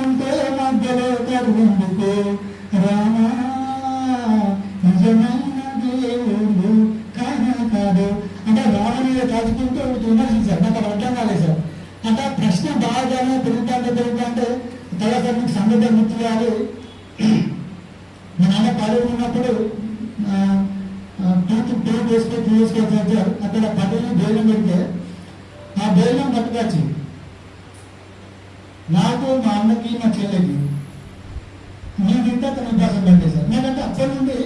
ఉంటే మధ్యలో కరువుందుకో, రామ నిజమైన దేవుడు కాని కాదు అంటే రాముని కాచుకుంటూ విమర్శించారు. నాకు అర్థం కాలేదు సార్. అంటే ప్రశ్న బాగానే పెరుగుతుంటే తర్వాత మీకు సంగతి గుర్తు కాదు. మా నాన్న కాలేజీ ఉన్నప్పుడు టూ వేసుకోవచ్చు అక్కడ పల్లెలు బేలం పెడితే ఆ బేలం పట్టుకొచ్చి నాకు మా అన్నకి మా చెల్లెకి నేను ఇంత తన ఉద్దేశం పెట్టేశాను. నేనంటే అప్పటి నుండి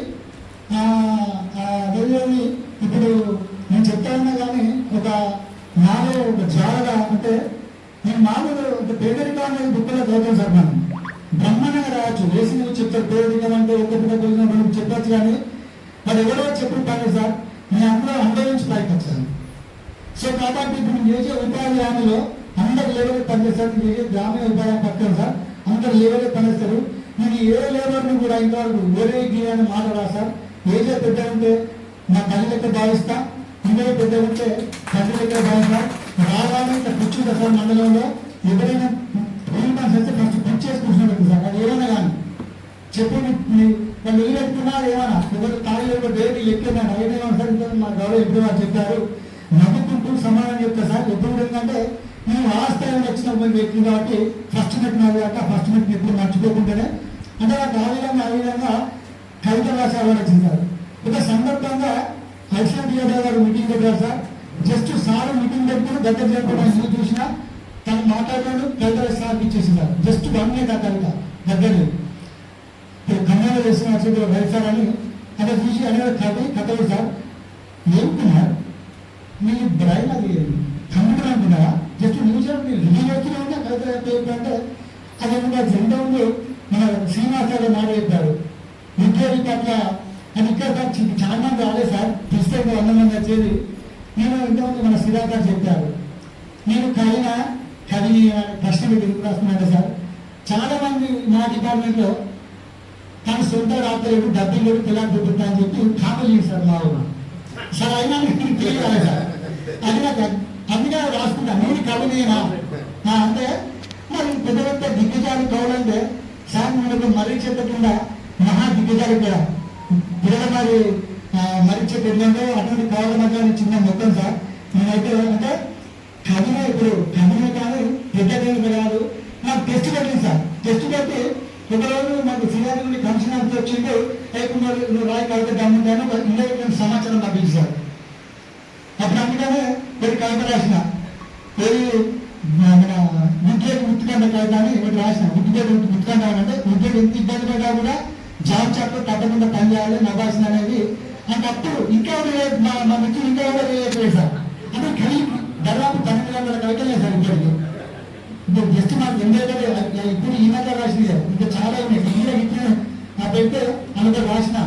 వెళ్ళి ఇప్పుడు నేను చెప్తా ఉన్నా కానీ ఒక నాలో ఒక జాగా అంటే నేను మామూలు పేదరికం అనేది బుక్కలో చదువుతాను సార్. మనం బ్రహ్మాండంగా రావచ్చు, వేసి నువ్వు చెప్తారు పేదరికం అంటే ఒక్కొక్క మనం చెప్పచ్చు. కానీ మరి ఎవరో చెప్పిన పని సార్ నేను అందులో అనుభవించి పైకి వచ్చాను. సో కాబట్టి ఇప్పుడు చేసే ఉపాధి హామీలో అందరు లేబర్ పనిచేస్తారు. చేసే గ్రామీణ ఉపాధి పక్కన సార్ అందరు లేబర్ పనిస్తారు. నేను ఏ లేబర్ని కూడా ఇంతవరకు ఒరే గీయని మాట రాసారు. ఏజే పెద్ద ఉంటే నా తల్లి లెక్క భావిస్తా, ఇందులో పెద్ద ఉంటే తండ్రి లెక్క భావిస్తా. రాగానే ఇట్లా కూర్చుంటా సార్ మండలంలో ఎవరైనా చేస్తే ఫస్ట్ పిక్ చేసుకుంటున్నాడు సార్. అది ఏమైనా కానీ చెప్పు వాళ్ళు ఇల్లు పెట్టుకున్నారు ఏమన్నా ఎవరు తాళి డైరీ ఎక్కినా ఏదైనా సార్ మా గౌరవ ఇప్పుడు వారు చెప్పారు. నవ్వుకుంటూ సమాధానం చెప్తా సార్. ఎప్పుడు ఏంటంటే నేను ఆ స్థాయిలో వచ్చిన వ్యక్తి కాబట్టి ఫస్ట్ మెట్ నాది కాక ఫస్ట్ మెట్ ఎప్పుడు మర్చిపోకుంటేనే అంటే నాకు ఆ విధంగా కవిత రాసే అవార్డు వచ్చింది సార్. ఒక సందర్భంగా ఐశ్వర్య థియేటర్ గారు మీటింగ్ పెట్టారు సార్. జస్ట్ సార్ మీటింగ్ పెట్టుకుని దగ్గర చేయడానికి చూసినా తను మాట్లాడాడు, కవిత సార్ ఇచ్చేసింది. జస్ట్ 1 minute ఆ కవిత దగ్గర కన్నడ చేసిన రైట్ సార్ అని అక్కడ చూసి అనేది కథలు సార్ ఏమిటున్నారు మీరు బ్రైన్ అది కంప్యూటర్ అంటున్నారా జస్ట్ నిమిషం మీరు రిలీజ్ అవుతూనే ఉంటే కవిత అంటే అదేవిధంగా జెండా ఉంది. మన శ్రీనివాస గారు మాట చెప్పారు ఉద్యోగి పట్ల అని ఇక్కడ చాలా మంది రాలేదు సార్. పుస్తకం 100 మంది వచ్చేది. నేను ఇంతమంది మన శ్రీరాజ్ గారు చెప్పారు నేను కవి ప్రశ్న పెట్టి రాస్తున్నాను సార్. చాలా మంది మా డిపార్ట్మెంట్లో తన సొంత రాత్రులు డబ్బులు పిల్లలు చూపుతా అని చెప్పి కాపలు చేశారు మా ఊరు సార్. అయినా తెలియదు సార్. అది నాకు అందుకే రాసుకుంటాను నేను కవినేనా అంటే మరి పెద్ద పెద్ద దిగ్గజాలు కావాలంటే సార్ మనకు మర్రి చెప్పకుండా మహా దిగ్గజాలు కూడా పిల్లల మరి మర్రి చెప్పేంటే అటువంటి కావాల మధ్య చిన్న మొత్తం సార్. నేనైతే అంటే కవినే ఇప్పుడు కవినే కానీ పెద్ద దేవుడు కాదు. నాకు టెస్ట్ పెట్టింది సార్. టెస్ట్ పెట్టి ఒకరోజు మాకు ఫిర్యాదు నుండి కమిషన్ అంతా వచ్చింది. నువ్వు రాయి కవిత గమ్ముంటాను ఇండైరెక్ట్ సమాచారం లభించారు. అప్పుడు అందుకనే కొన్ని కవిత రాసిన మన ఉద్యోగ ఉత్కంఠ కవిత అని ఒకటి రాసిన. ఉద్యోగ ఉత్కంఠ అంటే ఉద్యోగం ఎంత ఇబ్బంది పడ్డా కూడా జాబ్ చాప్టర్ తప్పకుండా పనిచేయాలి నవ్వాల్సింది అనేది అంటే అప్పుడు ఇంకా మా మిత్రులు ఇంకా కూడా వేయట్లేదు సార్. అంటే కలిగి దాదాపు 1200 కవితలే సార్ ఇప్పటికి. ఇప్పుడు జస్ట్ మాకు ఇప్పుడు ఈ మధ్య రాసింది ఇంకా చాలా ఉన్నాయి. ఇంట్లో ఇచ్చిన నా పెడితే అందరూ రాసిన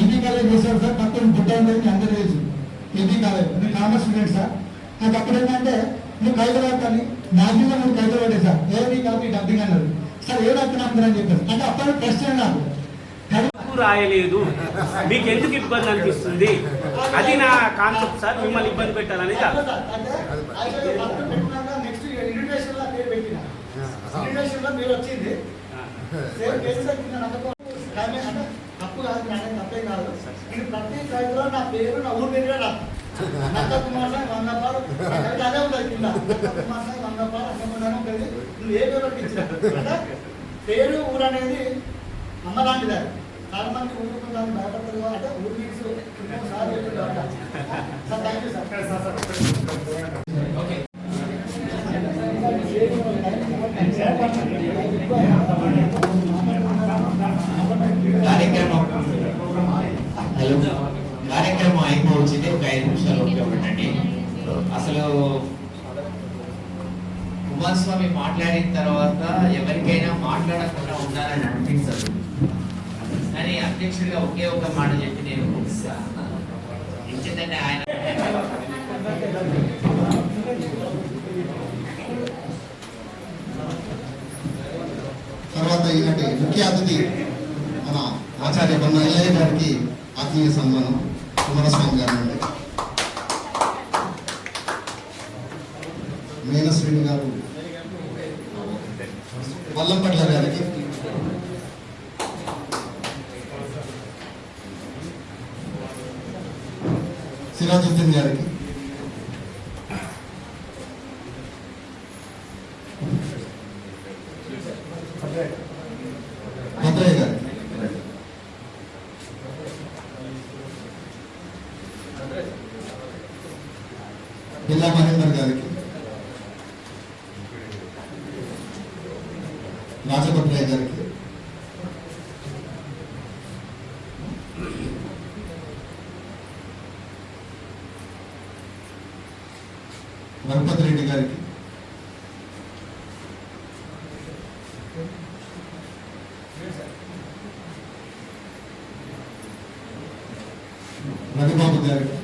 ఏపీ కాలేజ్ చేశారు సార్. పక్కన గుడ్డ ఉంటుంది అందరూ తెలుసు ఏపీ కాలేజ్. నేను కామర్స్ స్టూడెంట్ సార్. నాకు అప్పుడు ఏంటంటే నువ్వు కవిత రాస్తాను నాగ్యంగా నువ్వు కవిత పడే సార్. ఏది కాపీ డబ్బింగ్ అన్నారు సార్. ఏ రాస్తున్నాను అని చెప్పారు. అంటే అప్పుడు ప్రశ్న నాకు రాయలేదు మీకు ఎందుకు ఇబ్బంది అనిపిస్తుంది అది నా కాన్సెప్ట్ సార్. మిమ్మల్ని ఇబ్బంది పెట్టాలని కాదు. మీరు వచ్చింది తప్పు కాదు తప్పే కాదు. నేను ప్రతి కవితలో నా పేరు నా ఊరు పేరు రాదు. కుమార్ సార్ 100 పాలు అదే ఉంటుంది కింద. కుమార్ సార్ 100 పాలు అన్నకుండానే ఉంటుంది. నువ్వు ఏ పేరు ఇచ్చిన పేరు ఊరు అనేది అమ్మ లాంటిది. చాలా మంది ఊరుకున్నాను భయపడతారు అంటే ఊరికి సార్ థ్యాంక్ యూ సార్. కార్యక్రమం అయిపోవచ్చింది. ఒక 5 నిమిషాలు ఉపయోగపడండి. అసలు కుమారస్వామి మాట్లాడిన తర్వాత ఎవరికైనా మాట్లాడకుండా ఉండాలని అనిపించదు, కానీ అధ్యక్షుడిగా ఒకే ఒక మాట చెప్పి నేను ఇచ్చిందంటే ఆయన తర్వాత ఈనాటి ముఖ్య అతిథి మన ఆచార్య బొన్నయ్య గారికి ఆత్మీయ సన్మానం కుమారస్వామి గారు నుండి. మేనశ్రీని గారు వల్లంపట్ల గారికి, సిరాజుద్దీన్ గారికి, భద్రయ్య గారికి, బిల్లా మహేందర్ గారికి, రాజభద్రయ్య గారికి, రఘుపతి రెడ్డి గారికి, రఘుబాబు గారికి,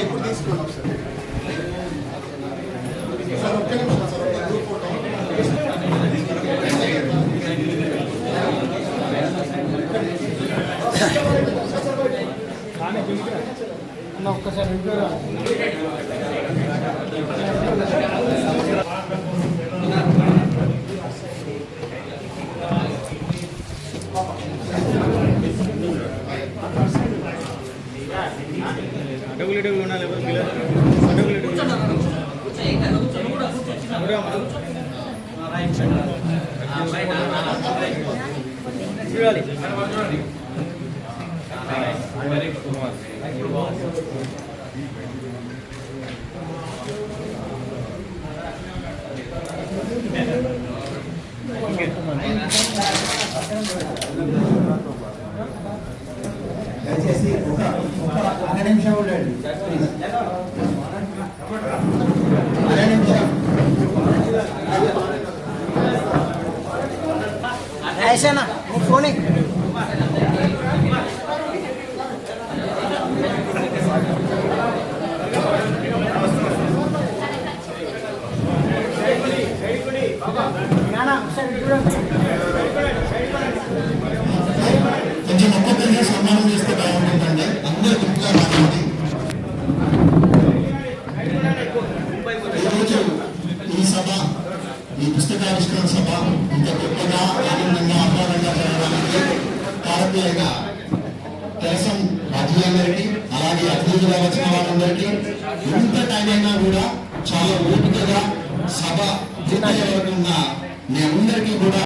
ఇప్పుడు తీసుకున్నాం సార్ ఒక్క నిమిషం సార్ గ్రూప్ ఫోటో ఒక్కసారి అడుగులు ఉండాలి చూడాలి. దయచేసి ఒక నిమిషం ఉండండి. ఫోన్ కొంచెం ఒక్కొక్కరిగా సన్మానం చేస్తే బాగుంటుందండి. అందరూ గుర్తుగా రాకండి. ఈరోజు ఈ సభ, ఈ పుస్తకావిష్కరణ సభ ఇంత గొప్పగా ఆనందంగా ఆహ్లాదంగా జరగడానికి కారకులైన తెలుసం రాజయ్య గారికి, అలాగే అతిథులుగా వచ్చిన వాళ్ళందరికీ ఎంత టైం అయినా కూడా చాలా ఓపికగా సభ పూర్తయ్యే వరకు ఉన్న మీ అందరికీ కూడా